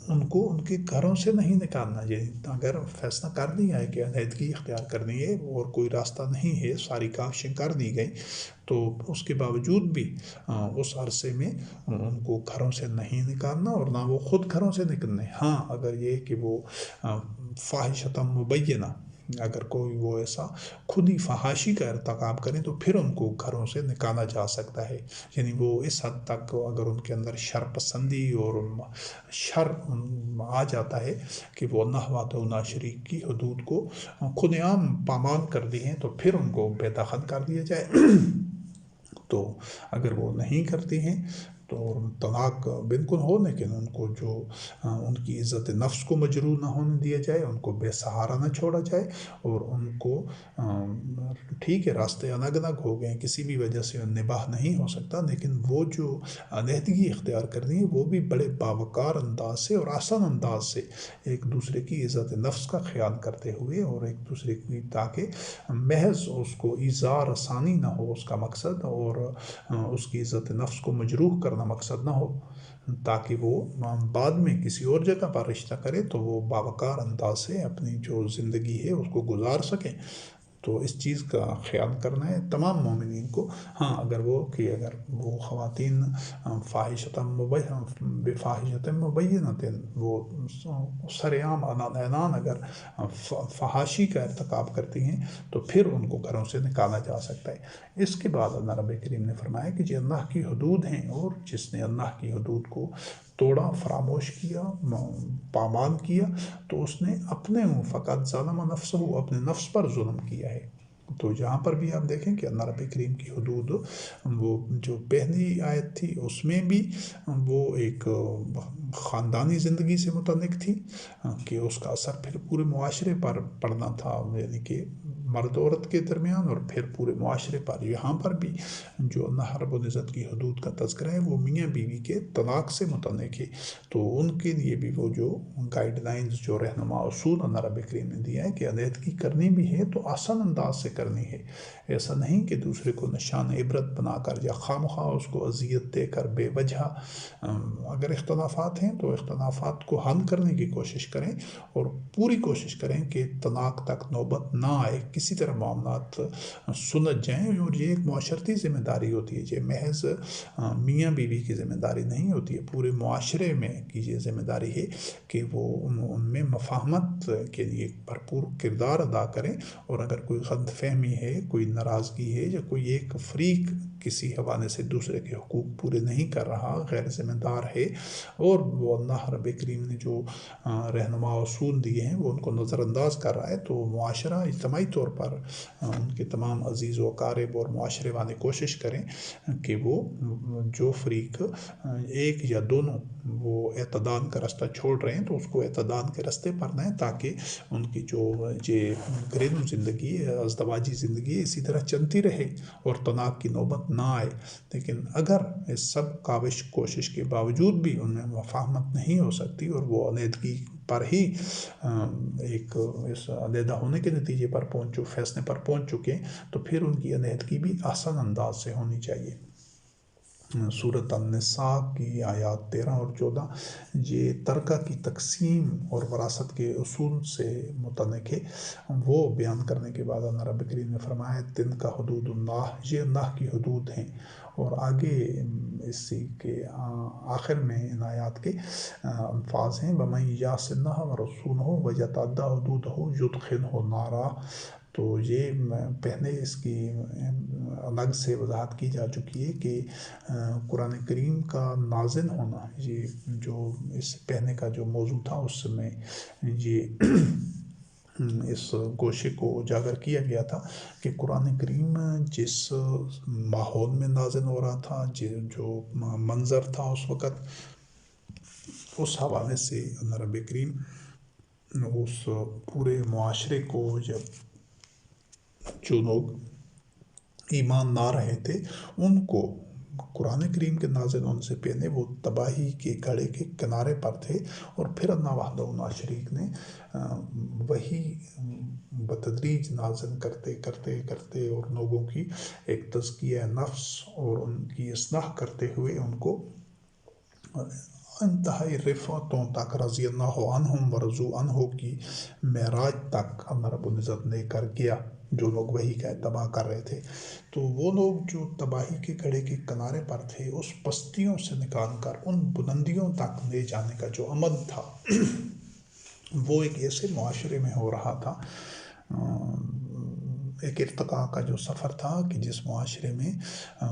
ان کو ان کے گھروں سے نہیں نکالنا. یعنی اگر فیصلہ کر دیا ہے کہ علیحدگی اختیار کرنی ہے اور کوئی راستہ نہیں ہے، ساری کاوشیں کر دی گئی، تو اس کے باوجود بھی اس عرصے میں ان کو گھروں سے نہیں نکالنا اور نہ وہ خود گھروں سے نکلنے. ہاں اگر یہ کہ وہ فاحشۃ مبینہ، اگر کوئی وہ ایسا خود ہی فحاشی کا ارتکاب کریں تو پھر ان کو گھروں سے نکالا جا سکتا ہے. یعنی وہ اس حد تک اگر ان کے اندر شر پسندی اور شر آ جاتا ہے کہ وہ اللہ وحدہ لا شریک کی حدود کو خود عام پامال کر دی ہیں، تو پھر ان کو بے دخل کر دیا جائے. تو اگر وہ نہیں کرتی ہیں تو طلاق بالکل ہو، لیکن ان کو جو ان کی عزت نفس کو مجروح نہ ہونے دیا جائے، ان کو بے سہارا نہ چھوڑا جائے، اور ان کو ٹھیک ہے راستے الگ الگ ہو گئے، کسی بھی وجہ سے نباہ نہیں ہو سکتا، لیکن وہ جو علیحدگی اختیار کرنی ہے وہ بھی بڑے باوقار انداز سے اور آسان انداز سے ایک دوسرے کی عزت نفس کا خیال کرتے ہوئے، اور ایک دوسرے کی تاکہ محض اس کو ایذا رسانی نہ ہو اس کا مقصد، اور اس کی عزت نفس کو مجروح کرنا مقصد نہ ہو، تاکہ وہ بعد میں کسی اور جگہ پر رشتہ کرے تو وہ باوقار انداز سے اپنی جو زندگی ہے اس کو گزار سکیں. تو اس چیز کا خیال کرنا ہے تمام مومنین کو. ہاں اگر وہ خواتین بفاحشۃ مبینۃ، وہ سر عام اعلان اگر فحاشی کا ارتکاب کرتی ہیں تو پھر ان کو گھروں سے نکالا جا سکتا ہے. اس کے بعد اللہ رب کریم نے فرمایا کہ جو اللہ کی حدود ہیں، اور جس نے اللہ کی حدود کو توڑا، فراموش کیا، پامال کیا، تو اس نے اپنے فقط ظلم نفسہ، اپنے نفس پر ظلم کیا ہے. تو جہاں پر بھی آپ دیکھیں کہ اللہ رب کریم کی حدود، وہ جو پہلی آیت تھی اس میں بھی وہ ایک خاندانی زندگی سے متعلق تھی کہ اس کا اثر پھر پورے معاشرے پر پڑنا تھا، یعنی کہ مرد عورت کے درمیان اور پھر پورے معاشرے پر. یہاں پر بھی جو اللہ رب العزت کی حدود کا تذکرہ ہے وہ میاں بیوی کے طلاق سے متعلق ہے. تو ان کے لیے بھی وہ جو گائیڈ لائنز، جو رہنما اصول اللہ رب کریم نے دیا ہے کہ علیحدگی کرنی بھی ہے تو آسان انداز سے کرنی ہے. ایسا نہیں کہ دوسرے کو نشان عبرت بنا کر یا خواہ اس کو اذیت دے کر بے وجہ. اگر اختلافات ہیں تو اختلافات کو حل کرنے کی کوشش کریں، اور پوری کوشش کریں کہ طلاق تک نوبت نہ آئے، کسی طرح معاملات سلجھ جائیں. اور یہ ایک معاشرتی ذمہ داری ہوتی ہے، یہ محض میاں بیوی کی ذمہ داری نہیں ہوتی ہے، پورے معاشرے میں کی یہ ذمہ داری ہے کہ وہ ان میں مفاہمت کے لیے بھرپور کردار ادا کریں. اور اگر کوئی غلط فہمی ہے، کوئی ناراضگی ہے، یا کوئی ایک فریق کسی حوالے سے دوسرے کے حقوق پورے نہیں کر رہا، غیر ذمہ دار ہے، اور وہ اللہ رب کریم نے جو رہنما اصول دیے ہیں وہ ان کو نظر انداز کر رہا ہے، تو معاشرہ اجتماعی طور پر ان کے تمام عزیز و اقارب اور معاشرے والے کوشش کریں کہ وہ جو فریق ایک یا دونوں وہ اعتدال کا راستہ چھوڑ رہے ہیں تو اس کو اعتدال کے راستے پر لائیں، تاکہ ان کی جو گھریلو زندگی ہے، ازدواجی زندگی ہے، اسی طرح چلتی رہے اور طلاق کی نوبت نہ آئے. لیکن اگر اس سب کاوش کوشش کے باوجود بھی ان میں مفاہمت نہیں ہو سکتی اور وہ علیحدگی پر ہی ایک اس علیحدہ ہونے کے نتیجے پر فیصلے پر پہنچ چکے، تو پھر ان کی علیحدگی بھی آسان انداز سے ہونی چاہیے. سورۃ النساء کی آیات 13 اور 14 یہ ترکہ کی تقسیم اور وراثت کے اصول سے متعلق ہے. وہ بیان کرنے کے بعد اللہ رب کریم نے فرمایا تلک حدود اللہ، یہ اللہ کی حدود ہیں. اور آگے اسی کے آخر میں ان آیات کے الفاظ ہیں وَمَن يَعْصِ اللَّهَ وَرَسُولَهُ وَيَتَعَدَّ حُدُودَهُ يُدْخِلْهُ نَارًا. تو یہ پہلے اس کی الگ سے وضاحت کی جا چکی ہے کہ قرآن کریم کا نازل ہونا، یہ جو اس پہلے کا جو موضوع تھا اس میں یہ اس گوشے کو اجاگر کیا گیا تھا کہ قرآن کریم جس ماحول میں نازل ہو رہا تھا، جو منظر تھا اس وقت، اس حوالے سے اللہ رب کریم اس پورے معاشرے کو، جب جو لوگ ایمان لا رہے تھے ان کو قرآن کریم کے نازل ہونے سے پہلے وہ تباہی کے گھڑے کے کنارے پر تھے، اور پھر اللہ وحدہ لا شریک نے وہی بتدریج نازل کرتے کرتے کرتے اور لوگوں کی ایک تزکیہ نفس اور ان کی اصلاح کرتے ہوئے ان کو انتہائی رفعتوں تک رضی اللہ عنہم ورضوا عنہ کی معراج تک اللہ رب العزت لے کر گیا، جو لوگ وہی کا اتباع کر رہے تھے۔ تو وہ لوگ جو تباہی کے گھڑے کے کنارے پر تھے، اس پستیوں سے نکال کر ان بلندیوں تک لے جانے کا جو عمل تھا وہ ایک ایسے معاشرے میں ہو رہا تھا، ایک ارتقاء کا جو سفر تھا کہ جس معاشرے میں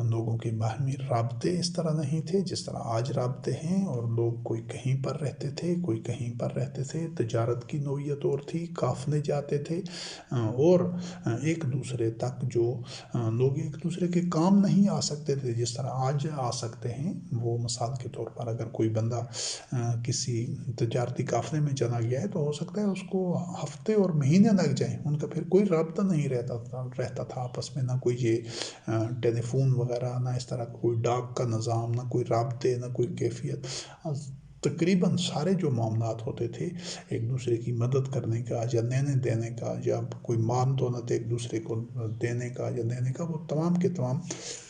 لوگوں کے باہمی رابطے اس طرح نہیں تھے جس طرح آج رابطے ہیں، اور لوگ کوئی کہیں پر رہتے تھے، کوئی کہیں پر رہتے تھے، تجارت کی نوعیت اور تھی، قافلے جاتے تھے، اور ایک دوسرے تک جو لوگ ایک دوسرے کے کام نہیں آ سکتے تھے جس طرح آج آ سکتے ہیں۔ وہ مثال کے طور پر اگر کوئی بندہ کسی تجارتی قافلے میں چلا گیا ہے تو ہو سکتا ہے اس کو ہفتے اور مہینے لگ جائیں، ان کا پھر کوئی رابطہ نہیں رہتا تھا آپس میں، نہ کوئی یہ ٹیلی فون وغیرہ، نہ اس طرح کوئی ڈاک کا نظام، نہ کوئی رابطے، نہ کوئی کیفیت۔ تقریباً سارے جو معاملات ہوتے تھے ایک دوسرے کی مدد کرنے کا یا لینے دینے کا، یا کوئی مان دولت ایک دوسرے کو دینے کا یا لینے کا، وہ تمام کے تمام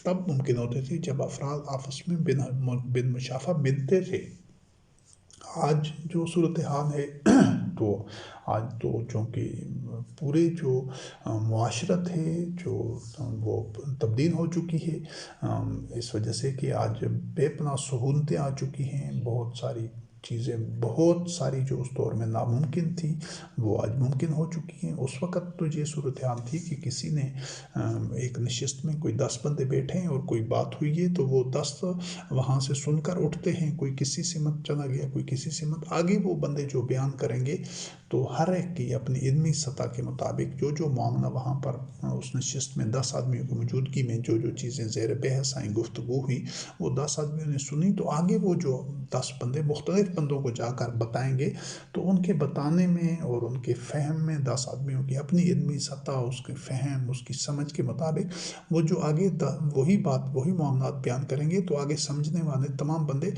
تب ممکن ہوتے تھے جب افراد آپس میں بن مشافہ ملتے تھے۔ آج جو صورتحال ہے تو آج تو چونکہ پورے جو معاشرت ہے جو وہ تبدیل ہو چکی ہے، اس وجہ سے کہ آج بے پناہ سہولتیں آ چکی ہیں، بہت ساری چیزیں، بہت ساری جو اس دور میں ناممکن تھی وہ آج ممکن ہو چکی ہیں۔ اس وقت تو یہ صورتحال تھی کہ کسی نے ایک نشست میں کوئی 10 بندے بیٹھے ہیں اور کوئی بات ہوئی ہے تو وہ 10 وہاں سے سن کر اٹھتے ہیں، کوئی کسی سمت چلا گیا، کوئی کسی سمت، آگے وہ بندے جو بیان کریں گے تو ہر ایک کی اپنی علمی سطح کے مطابق جو معاملہ وہاں پر اس نشست میں 10 آدمیوں کی موجودگی میں جو چیزیں زیر بحث آئیں، گفتگو ہوئی، وہ 10 آدمیوں نے سنی، تو آگے وہ جو 10 بندے مختلف بندوں کو جا کر بتائیں گے، تو ان کے بتانے میں اور ان کے فہم میں 10 آدمیوں کی اپنی علمی سطح، اس کے فہم، اس کی سمجھ کے مطابق وہ جو آگے وہی بات، وہی معاملات بیان کریں گے، تو آگے سمجھنے والے تمام بندے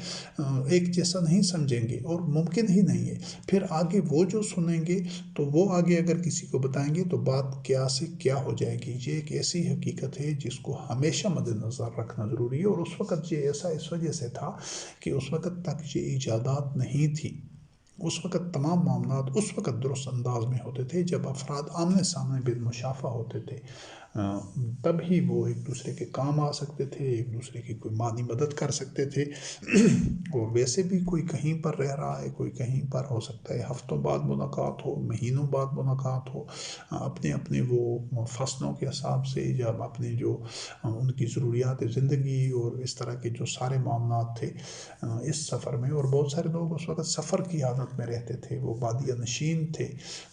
ایک جیسا نہیں سمجھیں گے، اور ممکن ہی نہیں ہے۔ پھر آگے وہ جو سنیں گے تو وہ آگے اگر کسی کو بتائیں گے تو بات کیا سے کیا ہو جائے گی۔ یہ ایک ایسی حقیقت ہے جس کو ہمیشہ مد نظر رکھنا ضروری ہے، اور اس وقت یہ ایسا اس وجہ سے تھا کہ اس وقت تک یہ ایجادات نہیں تھی۔ اس وقت تمام معاملات اس وقت درست انداز میں ہوتے تھے جب افراد آمنے سامنے بالمشافہ ہوتے تھے، تب ہی وہ ایک دوسرے کے کام آ سکتے تھے، ایک دوسرے کی کوئی مالی مدد کر سکتے تھے۔ اور ویسے بھی کوئی کہیں پر رہ رہا ہے، کوئی کہیں پر، ہو سکتا ہے ہفتوں بعد ملاقات ہو، مہینوں بعد ملاقات ہو، اپنے اپنے وہ فصلوں کے حساب سے، جب اپنے جو ان کی ضروریات زندگی اور اس طرح کے جو سارے معاملات تھے اس سفر میں، اور بہت سارے لوگ اس وقت سفر کی حالت میں رہتے تھے، وہ بادیہ نشین تھے،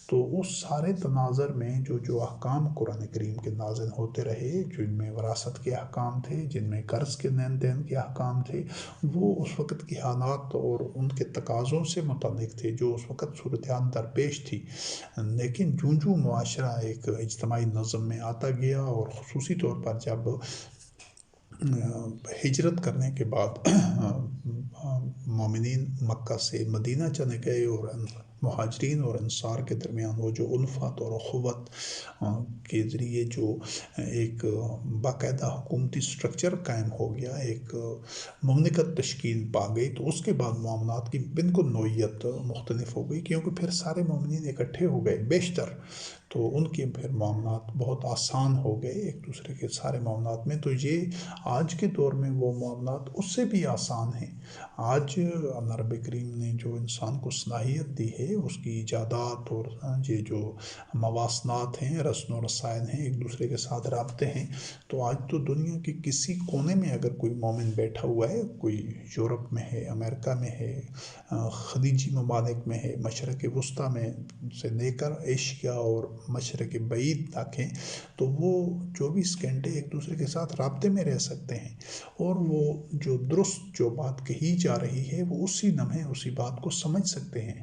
تو اس سارے تناظر میں جو احکام قرآن کریم کے نازل ہوتے رہے، جن میں وراثت کے احکام تھے، جن میں قرض کے لین دین کے احکام تھے، وہ اس وقت کی حالات اور ان کے تقاضوں سے متعلق تھے، جو اس وقت صورتحال درپیش تھی۔ لیکن جوں معاشرہ ایک اجتماعی نظم میں آتا گیا، اور خصوصی طور پر جب ہجرت کرنے کے بعد مومنین مکہ سے مدینہ چلے گئے، اور مہاجرین اور انصار کے درمیان وہ جو الفت اور اخوت کے ذریعے جو ایک باقاعدہ حکومتی سٹرکچر قائم ہو گیا، ایک مملکت تشکیل پا گئی، تو اس کے بعد معاملات کی بالکل نوعیت مختلف ہو گئی، کیونکہ پھر سارے مومنین اکٹھے ہو گئے بیشتر، تو ان کے پھر معاملات بہت آسان ہو گئے ایک دوسرے کے سارے معاملات میں۔ تو یہ آج کے دور میں وہ معاملات اس سے بھی آسان ہیں۔ آج اللہ رب کریم نے جو انسان کو صلاحیت دی ہے، اس کی ایجادات اور یہ جو مواصلات ہیں، رسم و رسائل ہیں، ایک دوسرے کے ساتھ رابطے ہیں، تو آج تو دنیا کے کسی کونے میں اگر کوئی مومن بیٹھا ہوا ہے، کوئی یورپ میں ہے، امریکہ میں ہے، خلیجی ممالک میں ہے، مشرق وسطیٰ میں سے لے کر ایشیا اور مشرق بعید تک ہیں، تو وہ 24 گھنٹے ایک دوسرے کے ساتھ رابطے میں رہ سکتے ہیں، اور وہ جو درست جو بات کہی جا رہی ہے وہ اسی لمحے اسی بات کو سمجھ سکتے ہیں۔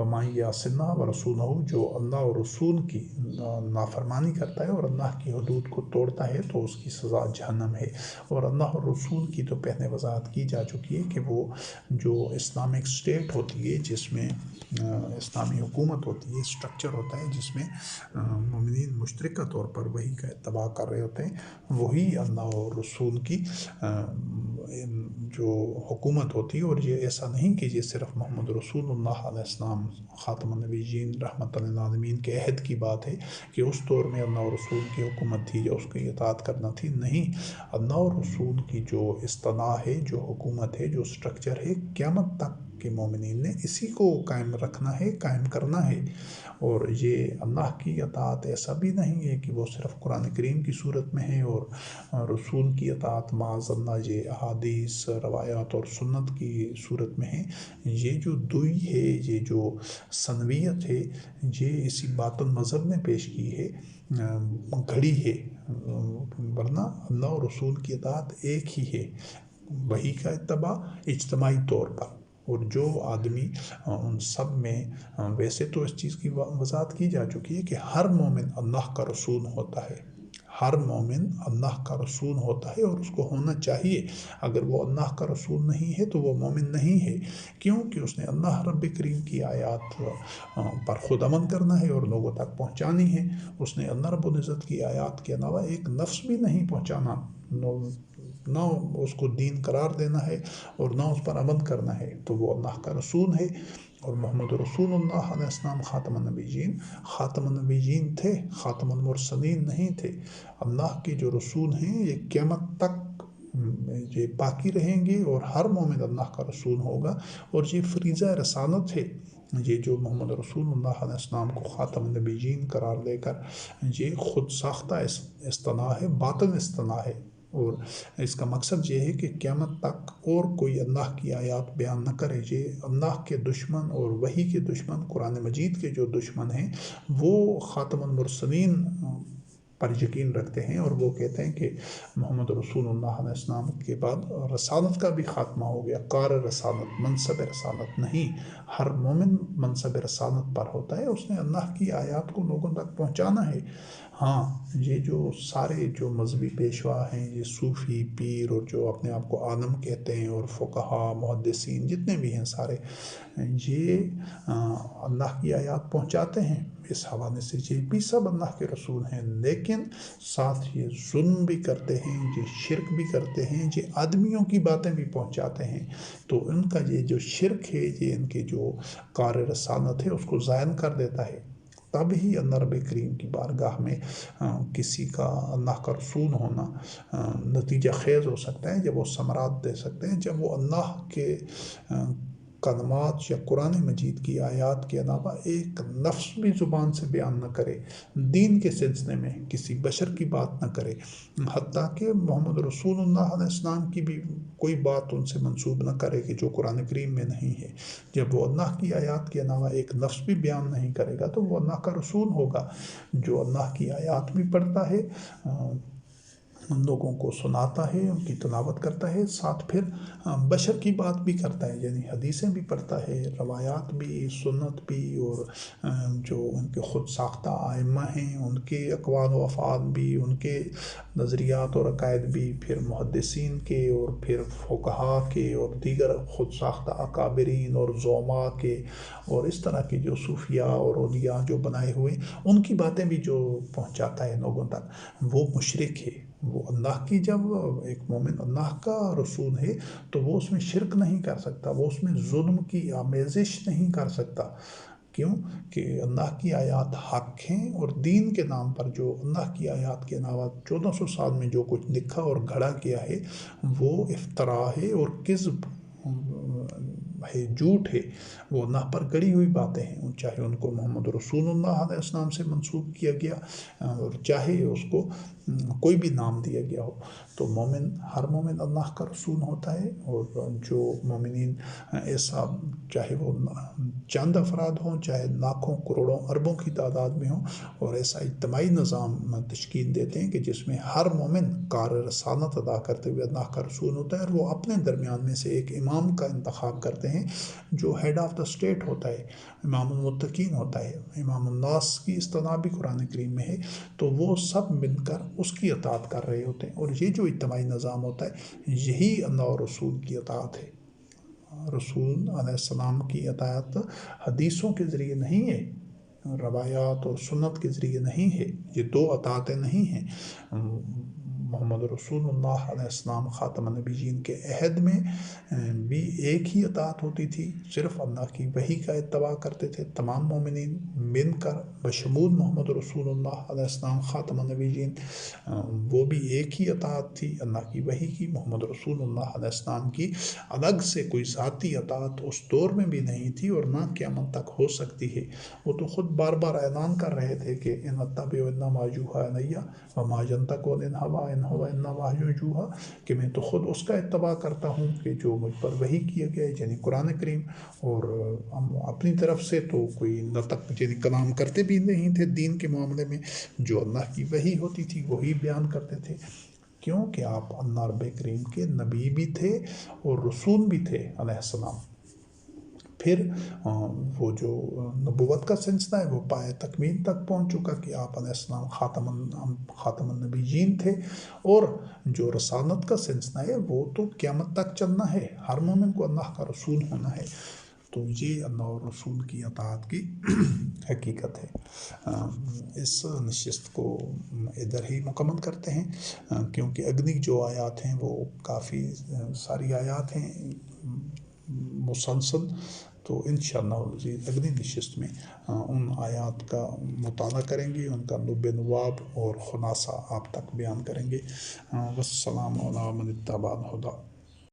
وَمَن يَعْصِ اللَّهَ وَرَسُولَهُ، جو اللہ اور رسول کی نافرمانی کرتا ہے اور اللہ کی حدود کو توڑتا ہے تو اس کی سزا جہنم ہے۔ اور اللہ اور رسول کی تو پہلے وضاحت کی جا چکی ہے کہ وہ جو اسلامک اسٹیٹ ہوتی ہے، جس میں اسلامی حکومت ہوتی ہے، اسٹرکچر ہوتا ہے جس میں مومنین مشترکہ طور پر وہی کا اتباع کر رہے ہوتے ہیں، وہی اللہ اور رسول کی جو حکومت ہوتی ہے۔ اور یہ ایسا نہیں کہ یہ صرف محمد رسول اللہ علیہ السلام خاتم النبیین رحمۃ للعالمین کے عہد کی بات ہے کہ اس دور میں اللہ اور رسول کی حکومت تھی جو اس کی اطاعت کرنا تھی، نہیں، اللہ اور رسول کی جو اصطلاح ہے، جو حکومت ہے، جو اسٹرکچر ہے، قیامت تک کے مومنین نے اسی کو قائم رکھنا ہے، قائم کرنا ہے۔ اور یہ اللہ کی اطاعت ایسا بھی نہیں ہے کہ وہ صرف قرآن کریم کی صورت میں ہے اور رسول کی اطاعت معاذ اللہ یہ احادیث، روایات اور سنت کی صورت میں ہے۔ یہ جو دوئی ہے، یہ جو سنویت ہے، یہ اسی باطن مذہب نے پیش کی ہے، گھڑی ہے، ورنہ اللہ اور رسول کی اطاعت ایک ہی ہے، وہی کا اتباع اجتماعی طور پر۔ اور جو آدمی ان سب میں، ویسے تو اس چیز کی وضاحت کی جا چکی ہے کہ ہر مومن اللہ کا رسول ہوتا ہے، ہر مومن اللہ کا رسول ہوتا ہے اور اس کو ہونا چاہیے۔ اگر وہ اللہ کا رسول نہیں ہے تو وہ مومن نہیں ہے، کیونکہ اس نے اللہ رب کریم کی آیات پر خود عمل کرنا ہے اور لوگوں تک پہنچانی ہے۔ اس نے اللہ رب العزت کی آیات کے علاوہ ایک لفظ بھی نہیں پہنچانا، نہ اس کو دین قرار دینا ہے اور نہ اس پر عمل کرنا ہے، تو وہ اللہ کا رسول ہے۔ اور محمد رسول اللہ علیہ السلام خاتم النبیین تھے، خاتم المرسلین نہیں تھے۔ اللہ کے جو رسول ہیں یہ قیامت تک یہ باقی رہیں گے اور ہر مومن اللہ کا رسول ہوگا، اور یہ فریضہ رسالت ہے۔ یہ جو محمد رسول اللہ علیہ السلام کو خاتم النبیین قرار دے کر یہ خود ساختہ اصطلاح ہے، باطن اصطلاح ہے، اور اس کا مقصد یہ ہے کہ قیامت تک اور کوئی اللہ کی آیات بیان نہ کرے۔ یہ اللہ کے دشمن اور وحی کے دشمن، قرآن مجید کے جو دشمن ہیں، وہ خاتم المرسلین پر یقین رکھتے ہیں اور وہ کہتے ہیں کہ محمد رسول اللہ علیہ السلام کے بعد رسالت کا بھی خاتمہ ہو گیا، کار رسالت، منصب رسالت نہیں۔ ہر مومن منصب رسالت پر ہوتا ہے، اس نے اللہ کی آیات کو لوگوں تک پہنچانا ہے۔ ہاں، یہ جو سارے جو مذہبی پیشوا ہیں، یہ صوفی پیر اور جو اپنے آپ کو عالم کہتے ہیں، اور فقہا، محدثین جتنے بھی ہیں سارے، یہ اللہ کی آیات پہنچاتے ہیں، اس حوالے سے یہ بھی سب اللہ کے رسول ہیں، لیکن ساتھ یہ ظلم بھی کرتے ہیں، یہ شرک بھی کرتے ہیں، یہ آدمیوں کی باتیں بھی پہنچاتے ہیں۔ تو ان کا یہ جو شرک ہے، یہ ان کے جو کار رسالت ہے اس کو زائل کر دیتا ہے۔ تب ہی اللہ رب کریم کی بارگاہ میں کسی کا اللہ کا رسول ہونا نتیجہ خیز ہو سکتا ہے، جب وہ ثمرات دے سکتے ہیں، جب وہ اللہ کے کلمات یا قرآن مجید کی آیات کے علاوہ ایک لفظ بھی زبان سے بیان نہ کرے، دین کے سلسلے میں کسی بشر کی بات نہ کرے، حتیٰ کہ محمد رسول اللہ علیہ السلام کی بھی کوئی بات ان سے منسوب نہ کرے کہ جو قرآن کریم میں نہیں ہے۔ جب وہ اللہ کی آیات کے علاوہ ایک لفظ بھی بیان نہیں کرے گا تو وہ اللہ کا رسول ہوگا، جو اللہ کی آیات بھی پڑھتا ہے، ان لوگوں کو سناتا ہے، ان کی تلاوت کرتا ہے، ساتھ پھر بشر کی بات بھی کرتا ہے، یعنی حدیثیں بھی پڑھتا ہے، روایات بھی، سنت بھی، اور جو ان کے خود ساختہ ائمہ ہیں ان کے اقوال و افعال بھی، ان کے نظریات اور عقائد بھی، پھر محدثین کے، اور پھر فقہا کے، اور دیگر خود ساختہ اکابرین اور زعماء کے، اور اس طرح کے جو صوفیاء اور اولیاء جو بنائے ہوئے، ان کی باتیں بھی جو پہنچاتا ہے لوگوں تک، وہ مشرک ہے۔ وہ اللہ کی، جب ایک مومن اللہ کا رسول ہے تو وہ اس میں شرک نہیں کر سکتا، وہ اس میں ظلم کی آمیزش نہیں کر سکتا۔ کیوں کہ اللہ کی آیات حق ہیں، اور دین کے نام پر جو اللہ کی آیات کے علاوہ 1400 سال میں جو کچھ لکھا اور گھڑا کیا ہے وہ افتراء ہے اور کذب ہے، جھوٹ ہے، وہ اللہ پر گڑی ہوئی باتیں ہیں، چاہے ان کو محمد رسول اللہ علیہ السلام سے منسوب کیا گیا اور چاہے اس کو کوئی بھی نام دیا گیا ہو۔ تو ہر مومن اللہ کا رسول ہوتا ہے، اور جو مومنین ایسا، چاہے وہ چند افراد ہوں، چاہے لاکھوں کروڑوں اربوں کی تعداد میں ہوں، اور ایسا اجتماعی نظام تشکیل دیتے ہیں کہ جس میں ہر مومن کار رسالت ادا کرتے ہوئے اللہ کا رسول ہوتا ہے، اور وہ اپنے درمیان میں سے ایک امام کا انتخاب کرتے ہیں جو ہیڈ آف دا اسٹیٹ ہوتا ہے، امام المتقین ہوتا ہے، امام الناس کی اصطلاح بھی قرآن کریم میں ہے، تو وہ سب مل کر اس کی اطاعت کر رہے ہوتے ہیں، اور یہ جو اجتماعی نظام ہوتا ہے یہی اللہ اور رسول کی اطاعت ہے۔ رسول علیہ السلام کی اطاعت حدیثوں کے ذریعے نہیں ہے، روایات اور سنت کے ذریعے نہیں ہے، یہ دو اطاعتیں نہیں ہیں۔ محمد رسول اللہ علیہ السلام خاتم النبیین کے عہد میں بھی ایک ہی اطاعت ہوتی تھی، صرف اللہ کی وحی کا اتباع کرتے تھے تمام مومنین مل کر، بشمول محمد رسول اللہ علیہ السلام خاتم النبیین، وہ بھی ایک ہی اطاعت تھی اللہ کی وحی کی، محمد رسول اللہ علیہ السلام کی الگ سے کوئی ذاتی اطاعت اس دور میں بھی نہیں تھی اور نہ قیامت تک ہو سکتی ہے۔ وہ تو خود بار بار اعلان کر رہے تھے کہ ان اتبع الا ما یوحی الی وما ینطق عن الہوی ان هو الا وحی یوحی، کہ میں تو خود اس کا اتباع کرتا ہوں کہ جو مجھ پر وحی کیا گیا ہے، یعنی قرآن کریم، اور ہم اپنی طرف سے تو کوئی نطق یعنی کلام کرتے بھی نہیں تھے دین کے معاملے میں، جو اللہ کی وحی ہوتی تھی وہی بیان کرتے تھے، کیونکہ آپ اللہ رب کریم کے نبی بھی تھے اور رسول بھی تھے علیہ السلام۔ پھر وہ جو نبوت کا سلسلہ ہے وہ پائے تکمیل تک پہنچ چکا کہ آپ علیہ السلام خاتم النبیین تھے، اور جو رسالت کا سلسلہ ہے وہ تو قیامت تک چلنا ہے، ہر مومن کو اللہ کا رسول ہونا ہے۔ تو یہ اللہ اور رسول کی اطاعت کی حقیقت ہے۔ اس نشست کو ادھر ہی مکمل کرتے ہیں، کیونکہ اگلی جو آیات ہیں وہ کافی ساری آیات ہیں مسلسل، تو انشاءاللہ العزیز اگلی نشست میں ان آیات کا مطالعہ کریں گے، ان کا لب نواب اور خلاصہ آپ تک بیان کریں گے۔ والسلام علی من اتبع الہدی۔